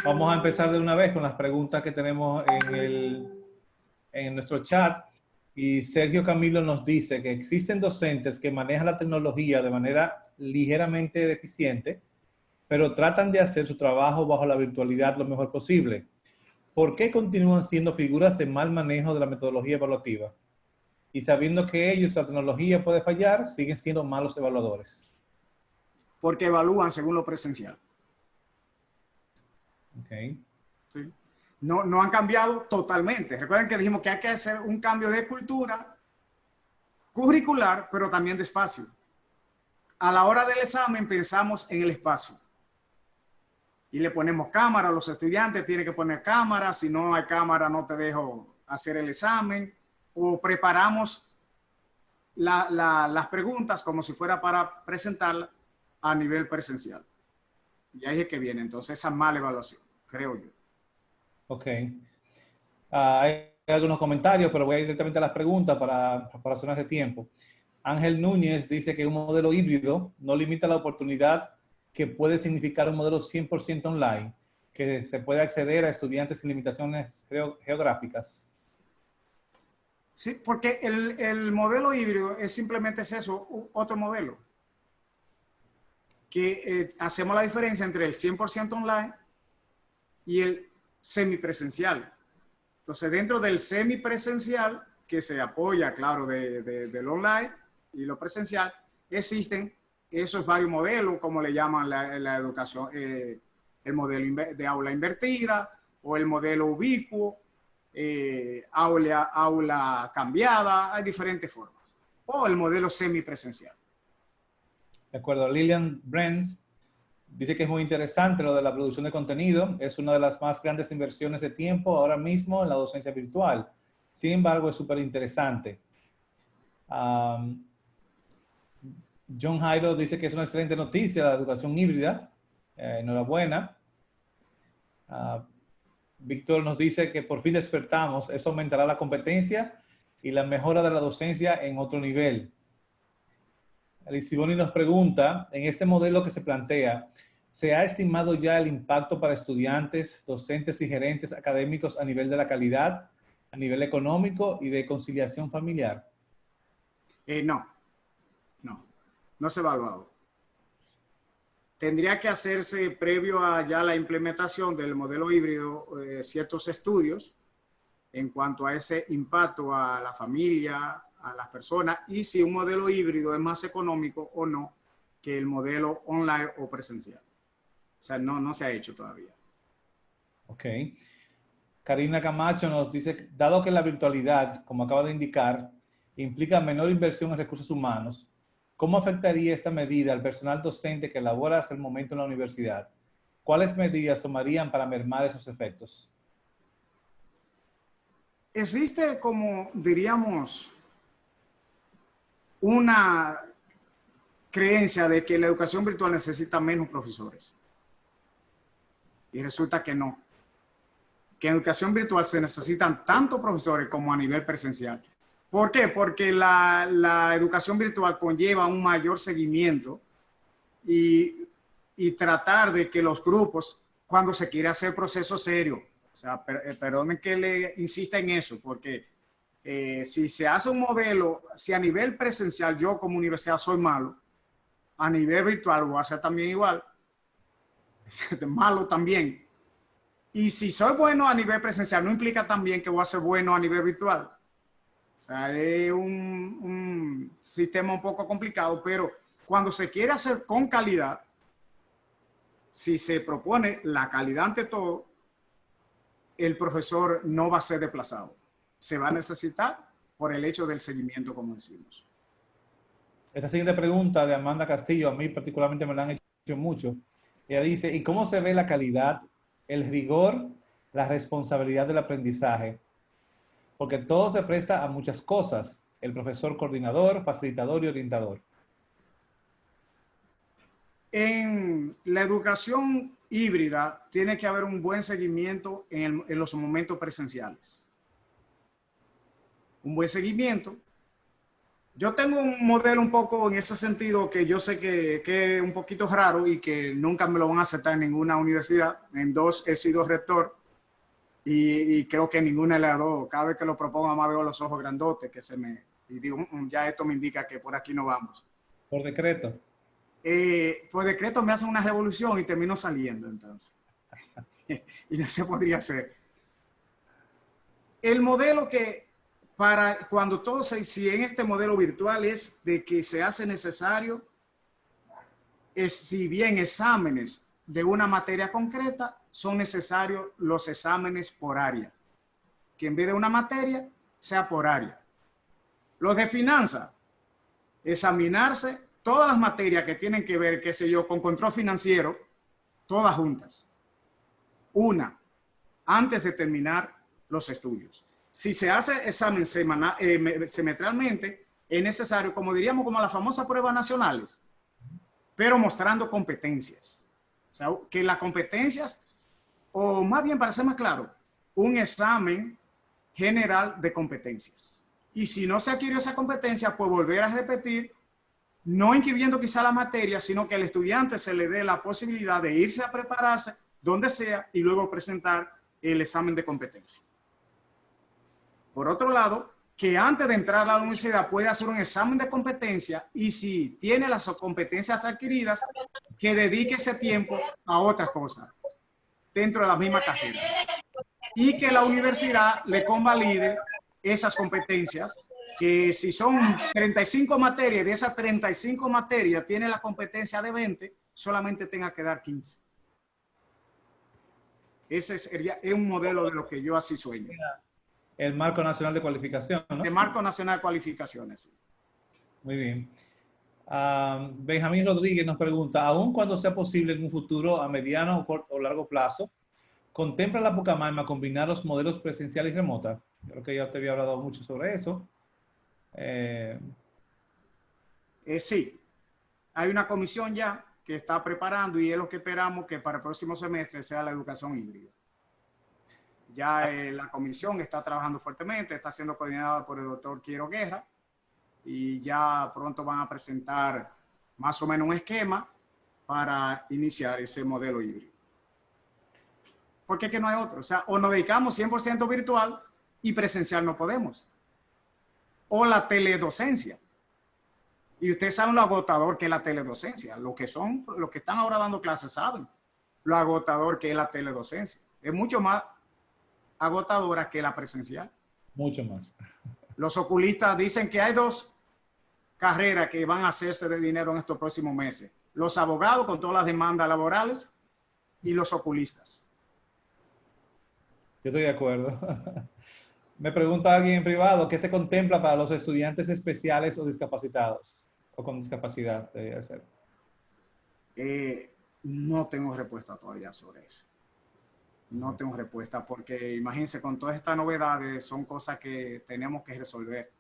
Vamos a empezar de una vez con las preguntas que tenemos en nuestro chat. Y Sergio Camilo nos dice que existen docentes que manejan la tecnología de manera ligeramente deficiente, pero tratan de hacer su trabajo bajo la virtualidad lo mejor posible. ¿Por qué continúan siendo figuras de mal manejo de la metodología evaluativa? Y sabiendo que ellos, la tecnología puede fallar, siguen siendo malos evaluadores. Porque evalúan según lo presencial. Okay. ¿Sí? No han cambiado totalmente. Recuerden que dijimos que hay que hacer un cambio de cultura curricular, pero también de espacio. A la hora del examen pensamos en el espacio. Y le ponemos cámara a los estudiantes, tienen que poner cámara. Si no hay cámara, no te dejo hacer el examen. O preparamos las preguntas como si fuera para presentarlas a nivel presencial. Y ahí es que viene entonces esa mala evaluación, creo yo. Ok. Hay algunos comentarios, pero voy a ir directamente a las preguntas para zonas de tiempo. Ángel Núñez dice que un modelo híbrido no limita la oportunidad que puede significar un modelo 100% online, que se puede acceder a estudiantes sin limitaciones geográficas. Sí, porque el modelo híbrido es simplemente eso, otro modelo. Que hacemos la diferencia entre el 100% online y el semipresencial. Entonces, dentro del semipresencial, que se apoya, claro, del online y lo presencial, existen esos varios modelos, como le llaman la educación, el modelo de aula invertida o el modelo ubicuo, aula cambiada, hay diferentes formas. O el modelo semipresencial. De acuerdo, Lilian Brents dice que es muy interesante lo de la producción de contenido. Es una de las más grandes inversiones de tiempo ahora mismo en la docencia virtual. Sin embargo, es súper interesante. John Jairo dice que es una excelente noticia la educación híbrida. Enhorabuena. Víctor nos dice que por fin despertamos. Eso aumentará la competencia y la mejora de la docencia en otro nivel. Lisiboni nos pregunta, en este modelo que se plantea, ¿se ha estimado ya el impacto para estudiantes, docentes y gerentes académicos a nivel de la calidad, a nivel económico y de conciliación familiar? No se ha evaluado. Tendría que hacerse previo a ya la implementación del modelo híbrido ciertos estudios en cuanto a ese impacto a la familia, a las personas, y si un modelo híbrido es más económico o no que el modelo online o presencial. O sea, no se ha hecho todavía. Ok. Karina Camacho nos dice, dado que la virtualidad, como acaba de indicar, implica menor inversión en recursos humanos, ¿cómo afectaría esta medida al personal docente que labora hasta el momento en la universidad? ¿Cuáles medidas tomarían para mermar esos efectos? Existe, como diríamos, una creencia de que la educación virtual necesita menos profesores. Y resulta que no. Que en educación virtual se necesitan tanto profesores como a nivel presencial. ¿Por qué? Porque la educación virtual conlleva un mayor seguimiento y tratar de que los grupos, cuando se quiere hacer proceso serio, o sea, perdonen que le insista en eso, porque si se hace un modelo, si a nivel presencial yo como universidad soy malo, a nivel virtual voy a ser también igual, malo también. Y si soy bueno a nivel presencial, no implica también que voy a ser bueno a nivel virtual. O sea, es un sistema un poco complicado, pero cuando se quiere hacer con calidad, si se propone la calidad ante todo, el profesor no va a ser desplazado. Se va a necesitar por el hecho del seguimiento, como decimos. Esta siguiente pregunta de Amanda Castillo, a mí particularmente me la han hecho mucho. Ella dice, ¿y cómo se ve la calidad, el rigor, la responsabilidad del aprendizaje? Porque todo se presta a muchas cosas. El profesor coordinador, facilitador y orientador. En la educación híbrida tiene que haber un buen seguimiento en los momentos presenciales. Un buen seguimiento. Yo tengo un modelo un poco en ese sentido que yo sé que es un poquito raro y que nunca me lo van a aceptar en ninguna universidad. En dos he sido rector y creo que ninguna le ha dado. Cada vez que lo propongo, más veo los ojos grandotes que se me... Y digo, ya esto me indica que por aquí no vamos. Por decreto. Por decreto me hacen una revolución y termino saliendo entonces. Y no se podría hacer. El modelo que para cuando todo se, si en este modelo virtual es de que se hace necesario, si bien exámenes de una materia concreta, son necesarios los exámenes por área. Que en vez de una materia, sea por área. Los de finanzas, examinarse todas las materias que tienen que ver, qué sé yo, con control financiero, todas juntas. Una, antes de terminar los estudios. Si se hace examen semestralmente, es necesario, como diríamos, como las famosas pruebas nacionales, pero mostrando competencias. O sea, que las competencias, o más bien para ser más claro, un examen general de competencias. Y si no se adquirió esa competencia, pues volver a repetir, no inscribiendo quizá la materia, sino que al estudiante se le dé la posibilidad de irse a prepararse donde sea y luego presentar el examen de competencia. Por otro lado, que antes de entrar a la universidad puede hacer un examen de competencia y si tiene las competencias adquiridas, que dedique ese tiempo a otras cosas dentro de la misma carrera. Y que la universidad le convalide esas competencias, que si son 35 materias, de esas 35 materias tiene la competencia de 20, solamente tenga que dar 15. Ese sería un modelo de lo que yo así sueño. El Marco Nacional de Cualificación, ¿no? El Marco Nacional de Cualificaciones. Muy bien. Benjamín Rodríguez nos pregunta, aun cuando sea posible en un futuro a mediano o largo plazo, ¿contempla la Pucamaima combinar los modelos presenciales y remotas? Creo que ya te había hablado mucho sobre eso. Sí, hay una comisión ya que está preparando y es lo que esperamos que para el próximo semestre sea la educación híbrida. Ya la comisión está trabajando fuertemente, está siendo coordinada por el doctor Quiero Guerra y ya pronto van a presentar más o menos un esquema para iniciar ese modelo híbrido. Porque es que no hay otro. O sea, o nos dedicamos 100% virtual y presencial no podemos. O la teledocencia. Y ustedes saben lo agotador que es la teledocencia. Los que están ahora dando clases saben lo agotador que es la teledocencia. Es mucho más agotadora que la presencial. Mucho más. Los oculistas dicen que hay dos carreras que van a hacerse de dinero en estos próximos meses. Los abogados con todas las demandas laborales y los oculistas. Yo estoy de acuerdo. Me pregunta alguien en privado, ¿qué se contempla para los estudiantes especiales o discapacitados? O con discapacidad, debería ser. No tengo respuesta todavía sobre eso. No tengo respuesta porque imagínense, con todas estas novedades son cosas que tenemos que resolver.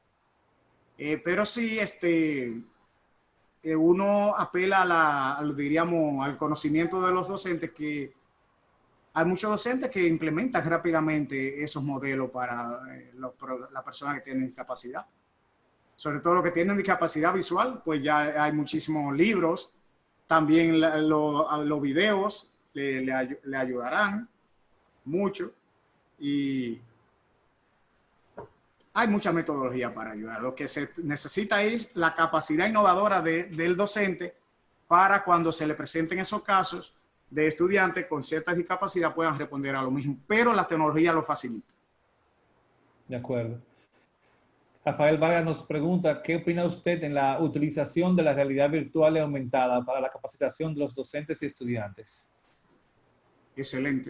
Pero sí, uno apela diríamos, al conocimiento de los docentes, que hay muchos docentes que implementan rápidamente esos modelos para las personas que tienen discapacidad. Sobre todo los que tienen discapacidad visual, pues ya hay muchísimos libros. También los videos le ayudarán mucho. Y hay mucha metodología para ayudar. Lo que se necesita es la capacidad innovadora del docente para cuando se le presenten esos casos de estudiantes con cierta discapacidad puedan responder a lo mismo, pero la tecnología lo facilita. De acuerdo. Rafael Vargas nos pregunta, ¿qué opina usted en la utilización de la realidad virtual y aumentada para la capacitación de los docentes y estudiantes? Excelente.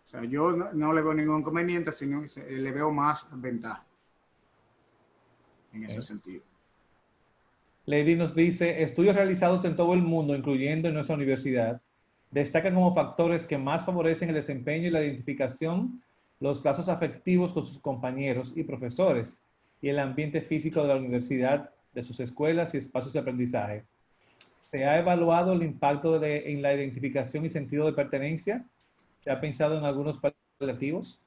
O sea, yo no le veo ningún inconveniente, sino le veo más ventaja en ese sentido. Lady nos dice, estudios realizados en todo el mundo, incluyendo en nuestra universidad, destacan como factores que más favorecen el desempeño y la identificación, los lazos afectivos con sus compañeros y profesores, y el ambiente físico de la universidad, de sus escuelas y espacios de aprendizaje. ¿Se ha evaluado el impacto en la identificación y sentido de pertenencia? ¿Se ha pensado en algunos paliativos?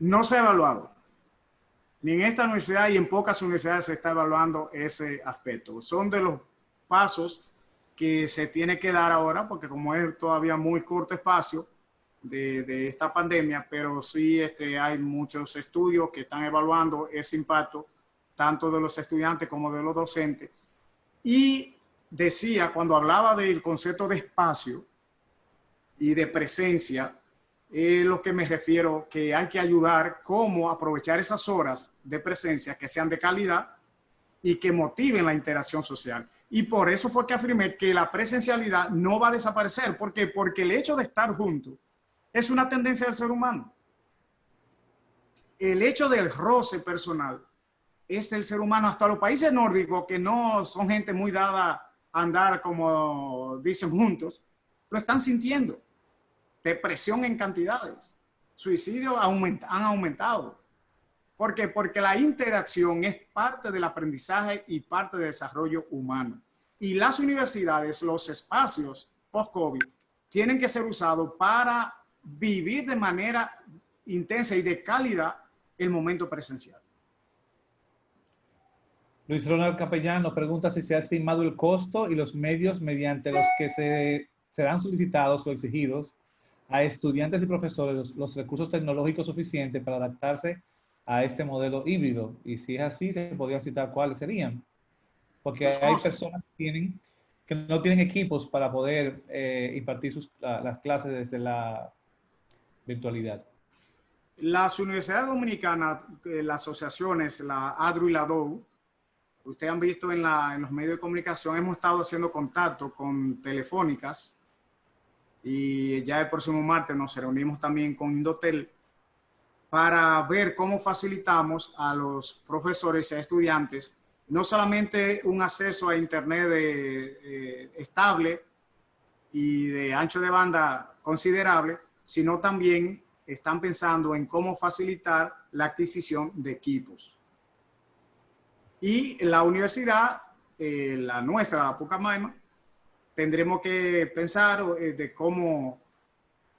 No se ha evaluado. Ni en esta universidad y en pocas universidades se está evaluando ese aspecto. Son de los pasos que se tiene que dar ahora, porque como es todavía muy corto espacio de esta pandemia, pero sí hay muchos estudios que están evaluando ese impacto, tanto de los estudiantes como de los docentes. Y decía, cuando hablaba del concepto de espacio y de presencia, lo que me refiero, que hay que ayudar cómo aprovechar esas horas de presencia que sean de calidad y que motiven la interacción social. Y por eso fue que afirmé que la presencialidad no va a desaparecer. ¿Por qué? Porque el hecho de estar juntos es una tendencia del ser humano. El hecho del roce personal es del ser humano. Hasta los países nórdicos, que no son gente muy dada a andar, como dicen, juntos, lo están sintiendo. Depresión en cantidades, suicidios han aumentado. ¿Por qué? Porque la interacción es parte del aprendizaje y parte del desarrollo humano. Y las universidades, los espacios post-COVID, tienen que ser usados para vivir de manera intensa y de calidad el momento presencial. Luis Ronald Capellán nos pregunta si se ha estimado el costo y los medios mediante los que serán solicitados o exigidos a estudiantes y profesores los recursos tecnológicos suficientes para adaptarse a este modelo híbrido. Y si es así, se podría citar cuáles serían. Porque hay personas que no tienen equipos para poder impartir las clases desde la virtualidad. Las universidades dominicanas, las asociaciones, la ADRU y la DOU, ustedes han visto en los medios de comunicación, hemos estado haciendo contacto con telefónicas y ya el próximo martes nos reunimos también con Indotel para ver cómo facilitamos a los profesores y a estudiantes no solamente un acceso a internet estable y de ancho de banda considerable, sino también están pensando en cómo facilitar la adquisición de equipos. Y la universidad, la nuestra, la Pucamaima, tendremos que pensar de cómo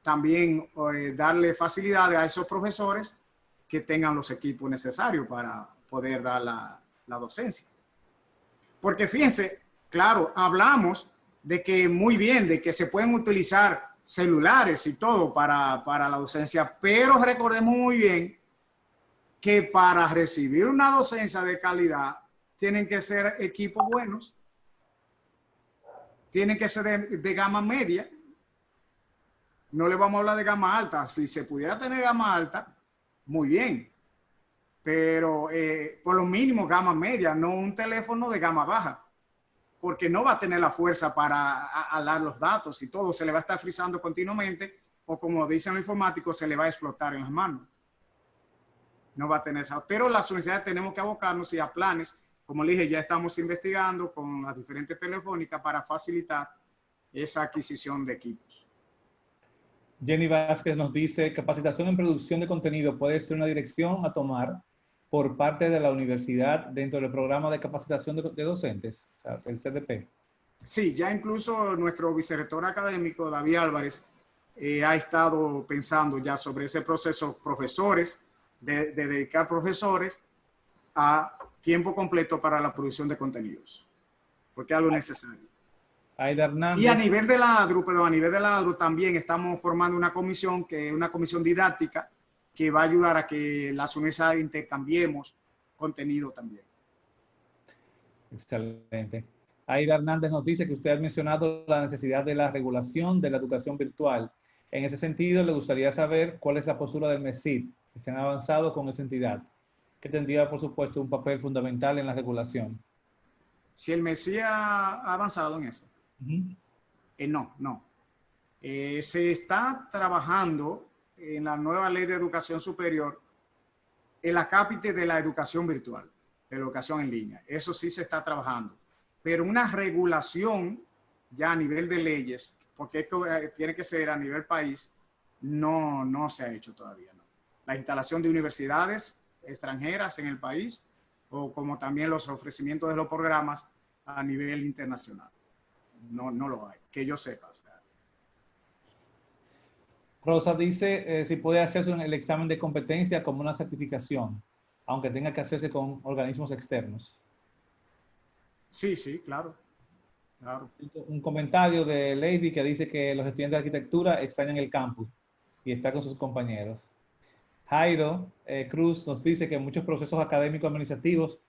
también darle facilidades a esos profesores que tengan los equipos necesarios para poder dar la docencia. Porque fíjense, claro, hablamos de que muy bien, de que se pueden utilizar celulares y todo para la docencia, pero recordemos muy bien que para recibir una docencia de calidad tienen que ser equipos buenos, tienen que ser de gama media. No le vamos a hablar de gama alta. Si se pudiera tener gama alta, muy bien. Pero por lo mínimo gama media, no un teléfono de gama baja. Porque no va a tener la fuerza para alar los datos y todo. Se le va a estar frizando continuamente o como dicen los informáticos, se le va a explotar en las manos. No va a tener esa. Pero las universidades tenemos que abocarnos y a planes. Como le dije, ya estamos investigando con las diferentes telefónicas para facilitar esa adquisición de equipos. Jenny Vázquez nos dice, capacitación en producción de contenido puede ser una dirección a tomar por parte de la universidad dentro del programa de capacitación de docentes, o sea, el CDP. Sí, ya incluso nuestro vicerrector académico, David Álvarez, ha estado pensando ya sobre ese proceso, profesores, de dedicar profesores a tiempo completo para la producción de contenidos, porque es algo necesario. Aida Hernández. Y a nivel de la ADRU, pero a nivel de la ADRU también estamos formando una comisión, que es una comisión didáctica, que va a ayudar a que las universidades intercambiemos contenido también. Excelente. Aida Hernández nos dice que usted ha mencionado la necesidad de la regulación de la educación virtual. En ese sentido, le gustaría saber cuál es la postura del MESID, que se han avanzado con esa entidad, que tendría, por supuesto, un papel fundamental en la regulación. Si el MESID ha avanzado en eso. No. Se está trabajando en la nueva ley de educación superior el acápite de la educación virtual, de la educación en línea. Eso sí se está trabajando. Pero una regulación ya a nivel de leyes, porque esto tiene que ser a nivel país, no se ha hecho todavía. No. La instalación de universidades extranjeras en el país o como también los ofrecimientos de los programas a nivel internacional. No lo hay, que yo sepa. O sea. Rosa dice si puede hacerse el examen de competencia como una certificación, aunque tenga que hacerse con organismos externos. Sí, claro. Un comentario de Lady que dice que los estudiantes de arquitectura extrañan el campus y está con sus compañeros. Jairo Cruz nos dice que muchos procesos académicos administrativos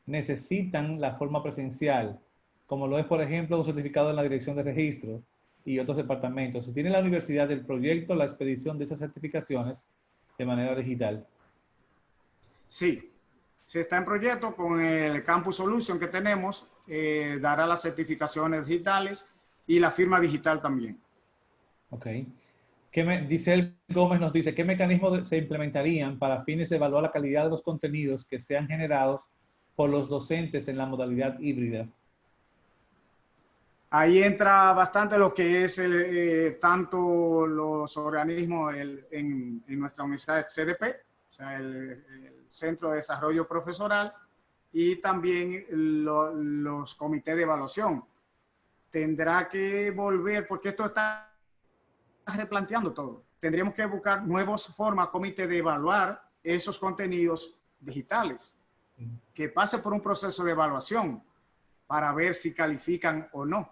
necesitan la forma presencial, como lo es, por ejemplo, un certificado en la dirección de registro y otros departamentos. Se tiene la universidad del proyecto, la expedición de esas certificaciones de manera digital. Sí, se está en proyecto con el Campus Solution que tenemos, dará las certificaciones digitales y la firma digital también. Ok. Giselle Gómez nos dice, ¿qué mecanismos se implementarían para fines de evaluar la calidad de los contenidos que sean generados por los docentes en la modalidad híbrida? Ahí entra bastante lo que es tanto los organismos en nuestra universidad, el CDP, o sea, el Centro de Desarrollo Profesoral, y también los comités de evaluación. Tendrá que volver, porque esto está replanteando todo. Tendríamos que buscar nuevas formas, comité, de evaluar esos contenidos digitales, que pase por un proceso de evaluación para ver si califican o no.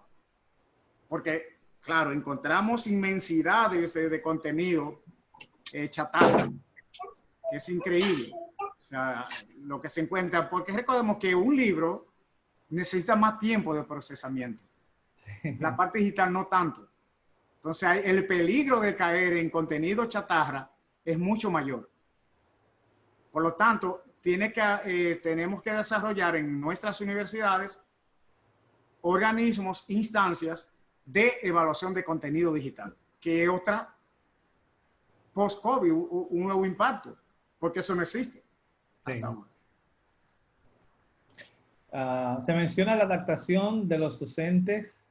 Porque, claro, encontramos inmensidades de contenido chatarra, que es increíble. O sea, lo que se encuentra, porque recordemos que un libro necesita más tiempo de procesamiento. La parte digital no tanto. Entonces, el peligro de caer en contenido chatarra es mucho mayor. Por lo tanto, tenemos que desarrollar en nuestras universidades organismos, instancias de evaluación de contenido digital, que es otra post-COVID, un nuevo impacto, porque eso no existe hasta ahora. Se menciona la adaptación de los docentes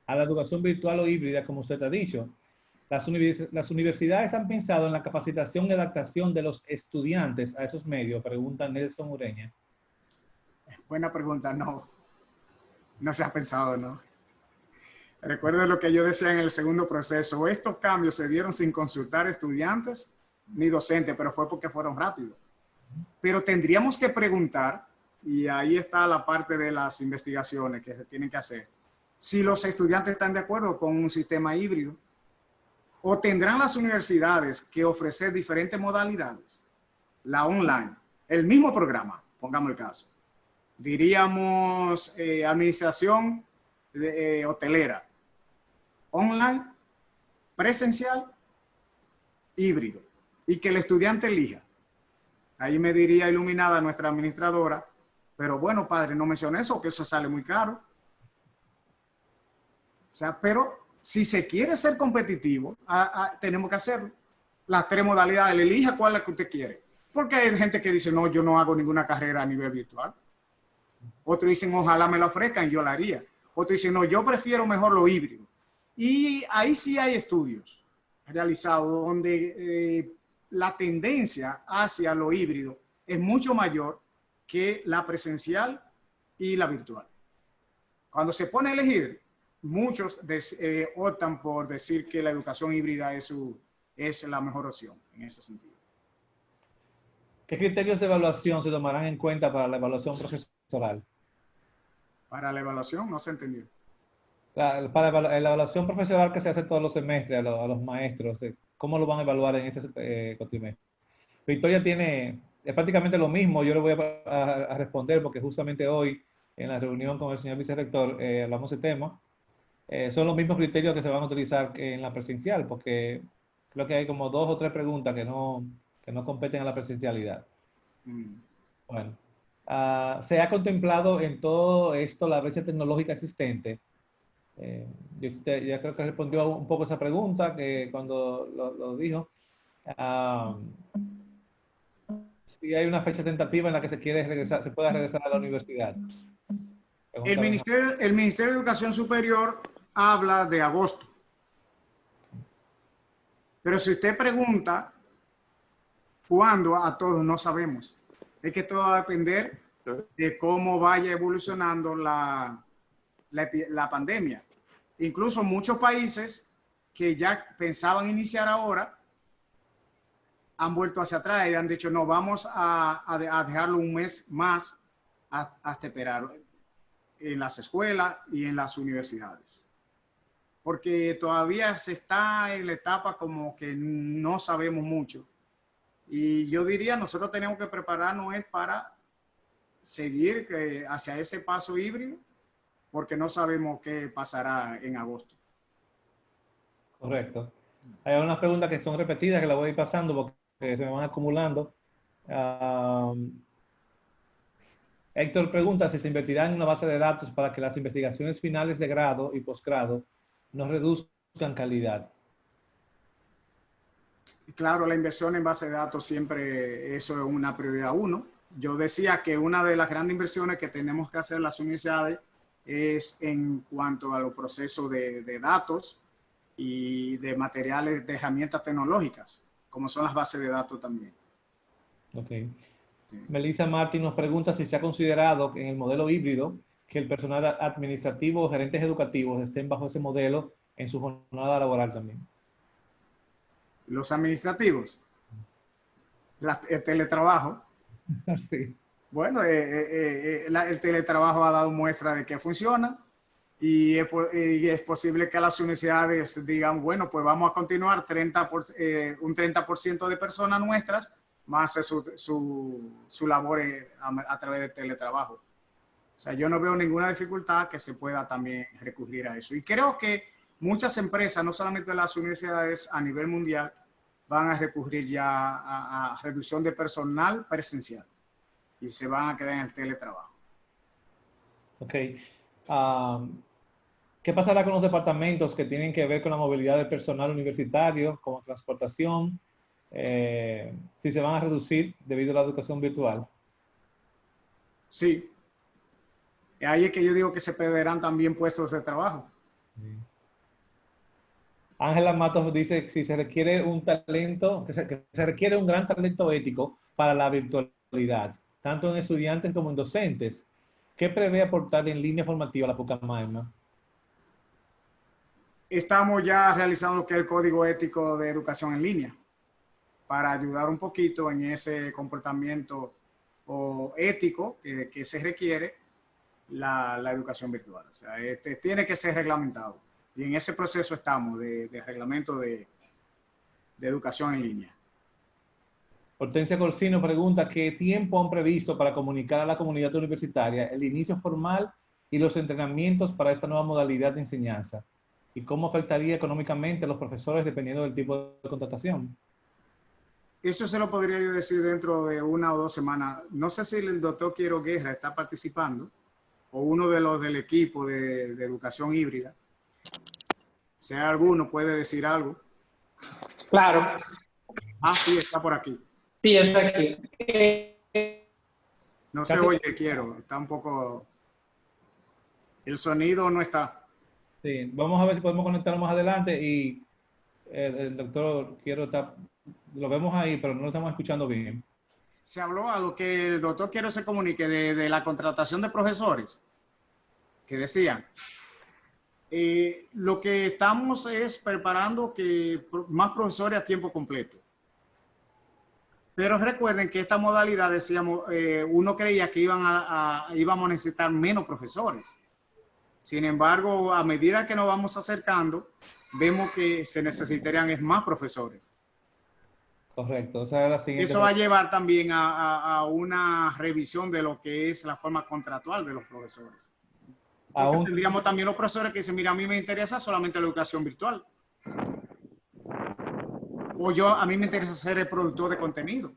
a la educación virtual o híbrida, como usted ha dicho. Las universidades han pensado en la capacitación y adaptación de los estudiantes a esos medios, pregunta Nelson Ureña. Buena pregunta, no se ha pensado, ¿no? Recuerden lo que yo decía en el segundo proceso, estos cambios se dieron sin consultar estudiantes ni docentes, pero fue porque fueron rápidos. Pero tendríamos que preguntar, y ahí está la parte de las investigaciones que se tienen que hacer, si los estudiantes están de acuerdo con un sistema híbrido, o tendrán las universidades que ofrecer diferentes modalidades. La online, el mismo programa, pongamos el caso. Diríamos administración hotelera, online, presencial, híbrido, y que el estudiante elija. Ahí me diría iluminada nuestra administradora, pero bueno, padre, no mencione eso, que eso sale muy caro. O sea, pero si se quiere ser competitivo, tenemos que hacerlo. Las tres modalidades, elija cuál es la que usted quiere. Porque hay gente que dice, no, yo no hago ninguna carrera a nivel virtual. Otros dicen, ojalá me la ofrezcan, yo la haría. Otros dicen, no, yo prefiero mejor lo híbrido. Y ahí sí hay estudios realizados donde la tendencia hacia lo híbrido es mucho mayor que la presencial y la virtual. Cuando se pone a elegir, muchos optan por decir que la educación híbrida es la mejor opción en ese sentido. ¿Qué criterios de evaluación se tomarán en cuenta para la evaluación profesoral? Para la evaluación, no se entendió. Para la evaluación profesoral que se hace todos los semestres a los maestros, ¿cómo lo van a evaluar en este cuatrimestre? Victoria es prácticamente lo mismo, yo le voy a responder porque justamente hoy en la reunión con el señor vicerrector hablamos de tema. Son los mismos criterios que se van a utilizar en la presencial, porque creo que hay como 2 o 3 preguntas que no competen a la presencialidad. Bueno, ¿se ha contemplado en todo esto la brecha tecnológica existente? Yo ya creo que respondió un poco esa pregunta que cuando lo dijo. Si hay una fecha tentativa en la que se pueda regresar a la universidad. El Ministerio de Educación Superior habla de agosto. Pero si usted pregunta cuándo, a todos no sabemos. Es que todo va a depender de cómo vaya evolucionando la pandemia. Incluso muchos países que ya pensaban iniciar ahora han vuelto hacia atrás y han dicho, no, vamos a dejarlo un mes más hasta esperar en las escuelas y en las universidades. Porque todavía se está en la etapa como que no sabemos mucho. Y yo diría, nosotros tenemos que prepararnos para seguir hacia ese paso híbrido, porque no sabemos qué pasará en agosto. Correcto. Hay algunas preguntas que son repetidas que las voy a ir pasando porque se me van acumulando. Héctor pregunta si se invertirá en una base de datos para que las investigaciones finales de grado y posgrado no reduzcan calidad. Claro, la inversión en base de datos siempre eso es una prioridad 1. Yo decía que una de las grandes inversiones que tenemos que hacer las universidades es en cuanto a los procesos de datos y de materiales, de herramientas tecnológicas, como son las bases de datos también. Ok. Sí. Melissa Martín nos pregunta si se ha considerado en el modelo híbrido que el personal administrativo o gerentes educativos estén bajo ese modelo en su jornada laboral también. Los administrativos, el teletrabajo. Sí. Bueno, el teletrabajo ha dado muestra de que funciona y es posible que las universidades digan, bueno, pues vamos a continuar un 30% de personas nuestras más su labor a través del teletrabajo. O sea, yo no veo ninguna dificultad que se pueda también recurrir a eso. Y creo que muchas empresas, no solamente las universidades a nivel mundial, van a recurrir ya a reducción de personal presencial y se van a quedar en el teletrabajo. Ok. ¿Qué pasará con los departamentos que tienen que ver con la movilidad del personal universitario, como transportación, si se van a reducir debido a la educación virtual? Sí. Ahí es que yo digo que se perderán también puestos de trabajo. Ángela Matos dice si se requiere un talento, que se requiere un gran talento ético para la virtualidad, tanto en estudiantes como en docentes. ¿Qué prevé aportar en línea formativa la Pucamaima? Estamos ya realizando lo que es el código ético de educación en línea para ayudar un poquito en ese comportamiento ético que se requiere la educación virtual. O sea, tiene que ser reglamentado. Y en ese proceso estamos de reglamento de educación en línea. Hortensia Corsino pregunta qué tiempo han previsto para comunicar a la comunidad universitaria el inicio formal y los entrenamientos para esta nueva modalidad de enseñanza y cómo afectaría económicamente a los profesores dependiendo del tipo de contratación. Eso se lo podría yo decir dentro de 1 o 2 semanas. No sé si el doctor Quiero Guerra está participando o uno de los del equipo de educación híbrida. Si hay alguno, puede decir algo. Claro. Ah, sí, está por aquí. Sí, está aquí. No se oye, Quiero. Está un poco... El sonido no está. Sí, vamos a ver si podemos conectarlo más adelante y el doctor Quiero está, lo vemos ahí, pero no lo estamos escuchando bien. Se habló a lo que el doctor Quiero se comunique de la contratación de profesores, que decían, lo que estamos es preparando que más profesores a tiempo completo. Pero recuerden que esta modalidad, decíamos, uno creía que íbamos a necesitar menos profesores. Sin embargo, a medida que nos vamos acercando, vemos que se necesitarían más profesores. Correcto, o sea, la siguiente. Eso va a llevar también a una revisión de lo que es la forma contractual de los profesores. Porque tendríamos también los profesores que dicen, mira, a mí me interesa solamente la educación virtual. O a mí me interesa ser el productor de contenido.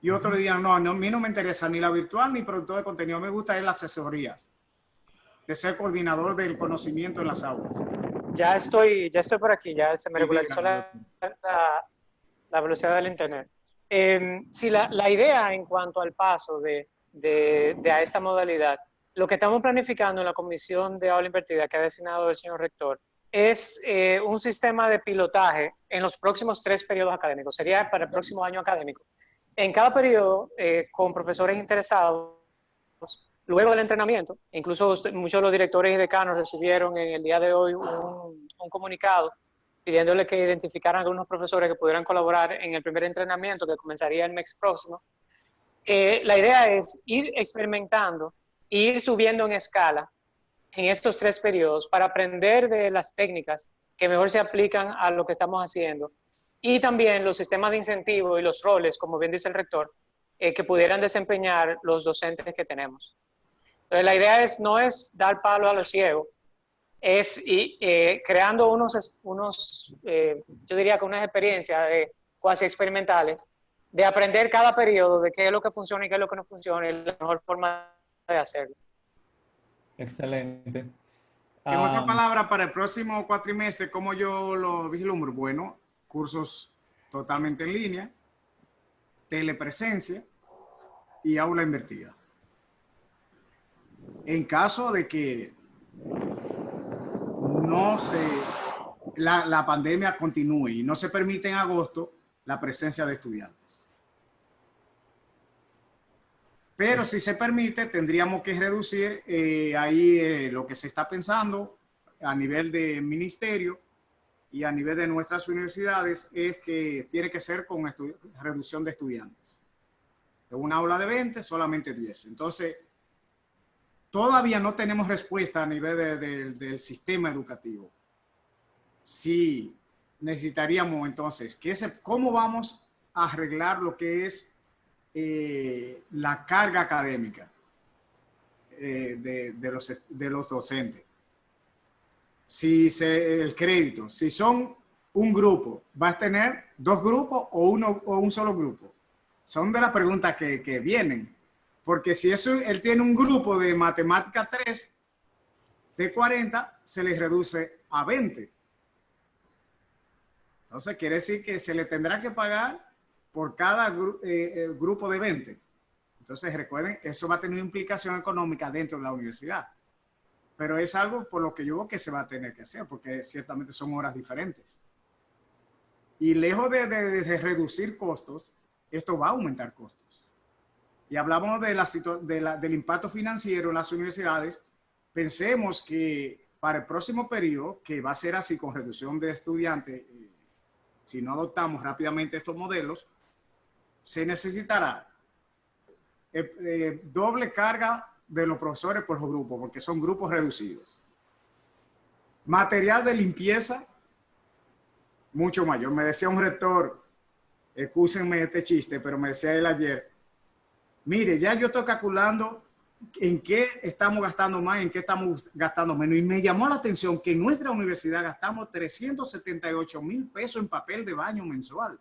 Y otros dirían, no, a mí no me interesa ni la virtual ni productor de contenido, me gusta la asesoría, de ser coordinador del conocimiento en las aulas. Ya estoy por aquí, ya se me regularizó la velocidad del internet. Sí, la idea en cuanto al paso a esta modalidad, lo que estamos planificando en la comisión de aula invertida que ha designado el señor rector, es un sistema de pilotaje en los próximos 3 periodos académicos, sería para el próximo año académico. En cada periodo, con profesores interesados, luego del entrenamiento, incluso muchos de los directores y decanos recibieron en el día de hoy un comunicado pidiéndole que identificaran algunos profesores que pudieran colaborar en el primer entrenamiento que comenzaría el mes próximo. La idea es ir experimentando e ir subiendo en escala en estos 3 periodos para aprender de las técnicas que mejor se aplican a lo que estamos haciendo y también los sistemas de incentivo y los roles, como bien dice el rector, que pudieran desempeñar los docentes que tenemos. Entonces la idea no es dar palo a lo ciego, es creando yo diría que unas experiencias cuasi experimentales de aprender cada periodo de qué es lo que funciona y qué es lo que no funciona y la mejor forma de hacerlo. Excelente. En otra palabra, para el próximo cuatrimestre, ¿cómo yo lo vislumbro? Bueno, cursos totalmente en línea, telepresencia y aula invertida. En caso de que la pandemia continúe y no se permite en agosto la presencia de estudiantes. Pero si se permite, tendríamos que reducir lo que se está pensando a nivel de ministerio y a nivel de nuestras universidades es que tiene que ser con reducción de estudiantes. En una aula de 20, solamente 10. Entonces, todavía no tenemos respuesta a nivel del sistema educativo. Sí, necesitaríamos entonces, ¿cómo vamos a arreglar lo que es la carga académica de los docentes? Si el crédito, si son un grupo, ¿vas a tener 2 grupos o un solo grupo? Son de las preguntas que vienen. Porque si él tiene un grupo de matemática 3, de 40, se les reduce a 20. Entonces, quiere decir que se le tendrá que pagar por cada grupo de 20. Entonces, recuerden, eso va a tener una implicación económica dentro de la universidad. Pero es algo por lo que yo veo que se va a tener que hacer, porque ciertamente son horas diferentes. Y lejos de reducir costos, esto va a aumentar costos. Y hablamos del impacto financiero en las universidades. Pensemos que para el próximo periodo, que va a ser así con reducción de estudiantes, si no adoptamos rápidamente estos modelos, se necesitará doble carga de los profesores por los grupos, porque son grupos reducidos. Material de limpieza, mucho mayor. Me decía un rector, excúsenme este chiste, pero me decía él ayer, mire, ya yo estoy calculando en qué estamos gastando más, en qué estamos gastando menos. Y me llamó la atención que en nuestra universidad gastamos 378,000 pesos en papel de baño mensual.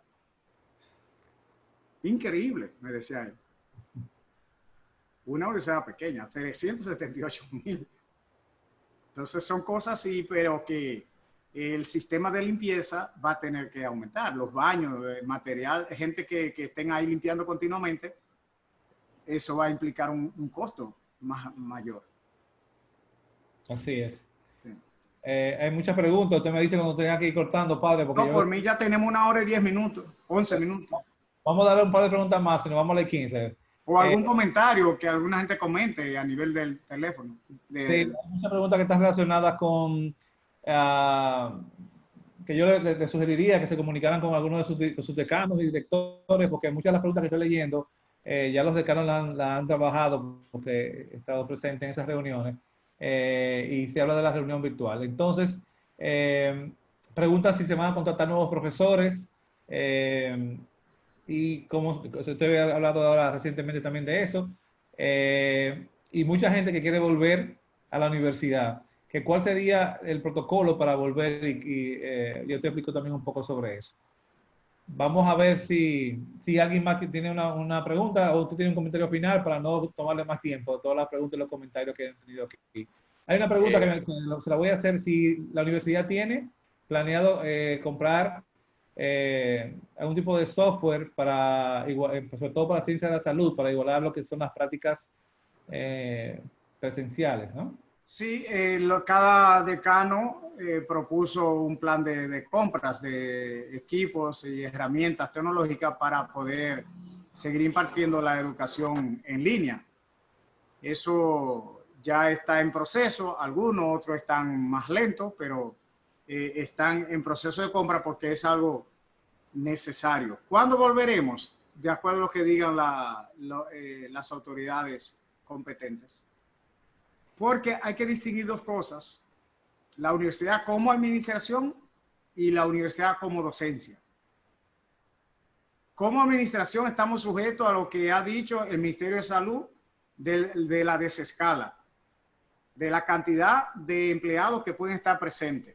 Increíble, me decía él. Una universidad pequeña, 378,000. Entonces son cosas así, pero que el sistema de limpieza va a tener que aumentar. Los baños, el material, gente que estén ahí limpiando continuamente, eso va a implicar un costo mayor. Así es. Sí. Hay muchas preguntas. Usted me dice cuando tenga que ir cortando, padre. Porque No, por mí ya tenemos 1 hora y 10 minutos, 11 minutos. Vamos a darle un par de preguntas más y nos vamos a las 15. O algún comentario que alguna gente comente a nivel del teléfono. Sí, hay muchas preguntas que están relacionadas con que yo le sugeriría que se comunicaran con algunos de sus decanos y directores, porque muchas de las preguntas que estoy leyendo, ya los decanos la han trabajado, porque he estado presente en esas reuniones, y se habla de la reunión virtual. Entonces, pregunta si se van a contratar nuevos profesores, y como usted ha hablado ahora recientemente también de eso, y mucha gente que quiere volver a la universidad, que cuál sería el protocolo para volver, y yo te explico también un poco sobre eso. Vamos a ver si alguien más tiene una pregunta o usted tiene un comentario final para no tomarle más tiempo, todas las preguntas y los comentarios que han tenido aquí. Hay una pregunta que se la voy a hacer, si la universidad tiene planeado comprar algún tipo de software para, sobre todo para ciencia de la salud, para igualar lo que son las prácticas presenciales, ¿no? Sí, cada decano propuso un plan de compras de equipos y herramientas tecnológicas para poder seguir impartiendo la educación en línea. Eso ya está en proceso, algunos otros están más lentos, pero están en proceso de compra porque es algo necesario. ¿Cuándo volveremos? De acuerdo a lo que digan las autoridades competentes. Porque hay que distinguir 2 cosas, la universidad como administración y la universidad como docencia. Como administración estamos sujetos a lo que ha dicho el Ministerio de Salud de la desescala, de la cantidad de empleados que pueden estar presentes.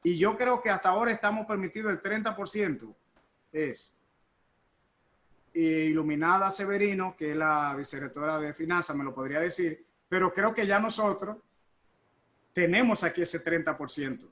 Y yo creo que hasta ahora estamos permitidos el 30%. Iluminada Severino, que es la vicerrectora de Finanzas, me lo podría decir, pero creo que ya nosotros tenemos aquí ese 30%.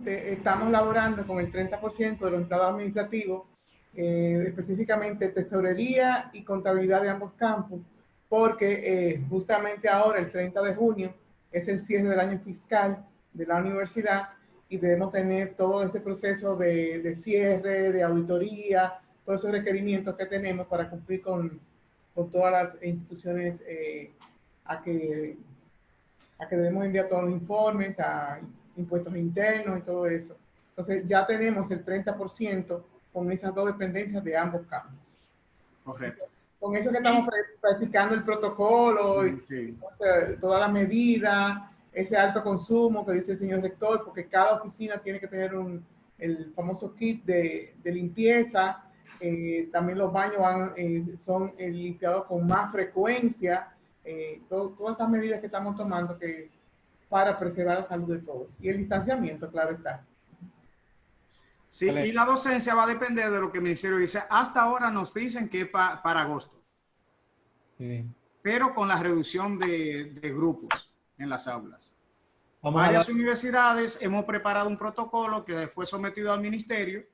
Estamos laborando con el 30% de los empleados administrativos, específicamente tesorería y contabilidad de ambos campos, porque justamente ahora, el 30 de junio, es el cierre del año fiscal de la universidad y debemos tener todo ese proceso de cierre, de auditoría, todos esos requerimientos que tenemos para cumplir con todas las instituciones a que debemos enviar todos los informes, impuestos internos y todo eso. Entonces ya tenemos el 30% con esas dos dependencias de ambos campos. Correcto. Con eso que estamos practicando el protocolo y Sí. o sea, todas las medidas, ese alto consumo que dice el señor rector, porque cada oficina tiene que tener el famoso kit de limpieza. También los baños son limpiados con más frecuencia. Todas esas medidas que estamos tomando para preservar la salud de todos. Y el distanciamiento, claro está. Sí, y la docencia va a depender de lo que el ministerio dice. Hasta ahora nos dicen que es para agosto. Sí. Pero con la reducción de grupos en las aulas. Varias universidades hemos preparado un protocolo que fue sometido al ministerio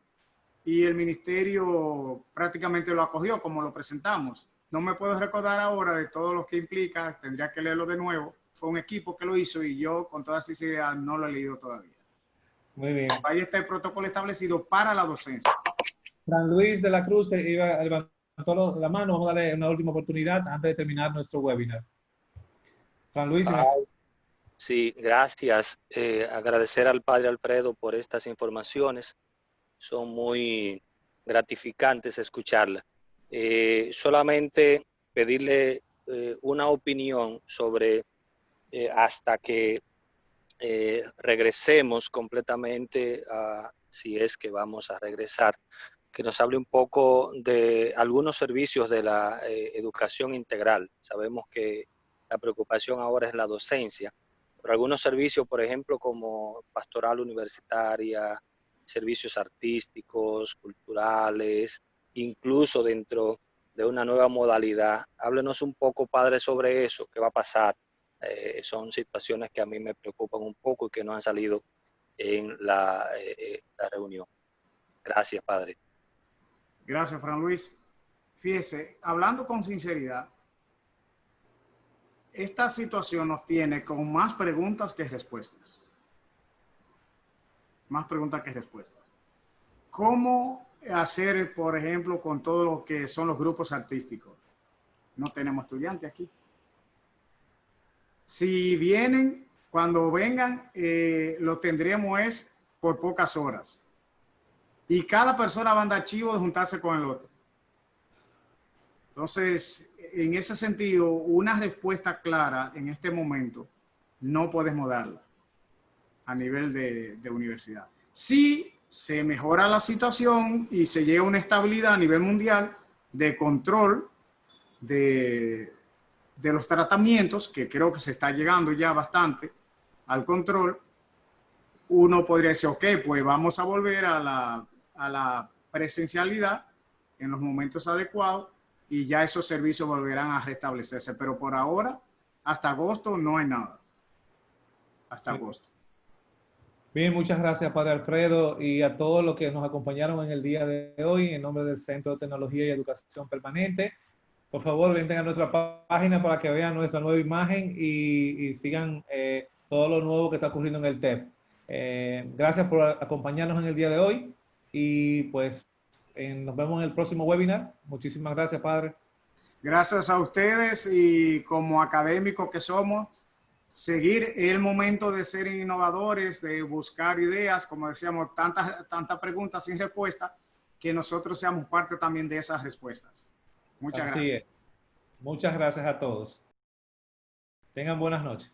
y el ministerio prácticamente lo acogió como lo presentamos. No me puedo recordar ahora de todo lo que implica, tendría que leerlo de nuevo. Fue un equipo que lo hizo y yo con toda sinceridad no lo he leído todavía. Muy bien. Ahí está el protocolo establecido para la docencia. Fran Luis de la Cruz levantó la mano. Vamos a darle una última oportunidad antes de terminar nuestro webinar. Fran Luis. Sí, gracias. Agradecer al padre Alfredo por estas informaciones. Son muy gratificantes escucharlas. Solamente pedirle una opinión sobre hasta que regresemos completamente, si es que vamos a regresar, que nos hable un poco de algunos servicios de la educación integral. Sabemos que la preocupación ahora es la docencia, pero algunos servicios, por ejemplo, como pastoral universitaria, servicios artísticos, culturales, incluso dentro de una nueva modalidad. Háblenos un poco, padre, sobre eso, qué va a pasar. Son situaciones que a mí me preocupan un poco y que no han salido en la reunión. Gracias, padre. Gracias, Fran Luis. Fíjese, hablando con sinceridad, esta situación nos tiene con más preguntas que respuestas. Más preguntas que respuestas. ¿Cómo hacer, por ejemplo, con todo lo que son los grupos artísticos? No tenemos estudiantes aquí. Si vienen, cuando vengan, lo tendremos es por pocas horas. Y cada persona va a andar chivo de juntarse con el otro. Entonces, en ese sentido, una respuesta clara en este momento no podemos darla a nivel de universidad. Si se mejora la situación y se llega a una estabilidad a nivel mundial de control de los tratamientos, que creo que se está llegando ya bastante al control, uno podría decir, ok, pues vamos a volver a la presencialidad en los momentos adecuados y ya esos servicios volverán a restablecerse. Pero por ahora, hasta agosto, no hay nada. Hasta agosto. Bien, muchas gracias, padre Alfredo, y a todos los que nos acompañaron en el día de hoy, en nombre del Centro de Tecnología y Educación Permanente. Por favor, entren a nuestra página para que vean nuestra nueva imagen y sigan todo lo nuevo que está ocurriendo en el TEP. Gracias por acompañarnos en el día de hoy y pues nos vemos en el próximo webinar. Muchísimas gracias, padre. Gracias a ustedes y como académicos que somos, seguir el momento de ser innovadores, de buscar ideas, como decíamos, tantas preguntas sin respuesta, que nosotros seamos parte también de esas respuestas. Muchas gracias. Muchas gracias a todos. Tengan buenas noches.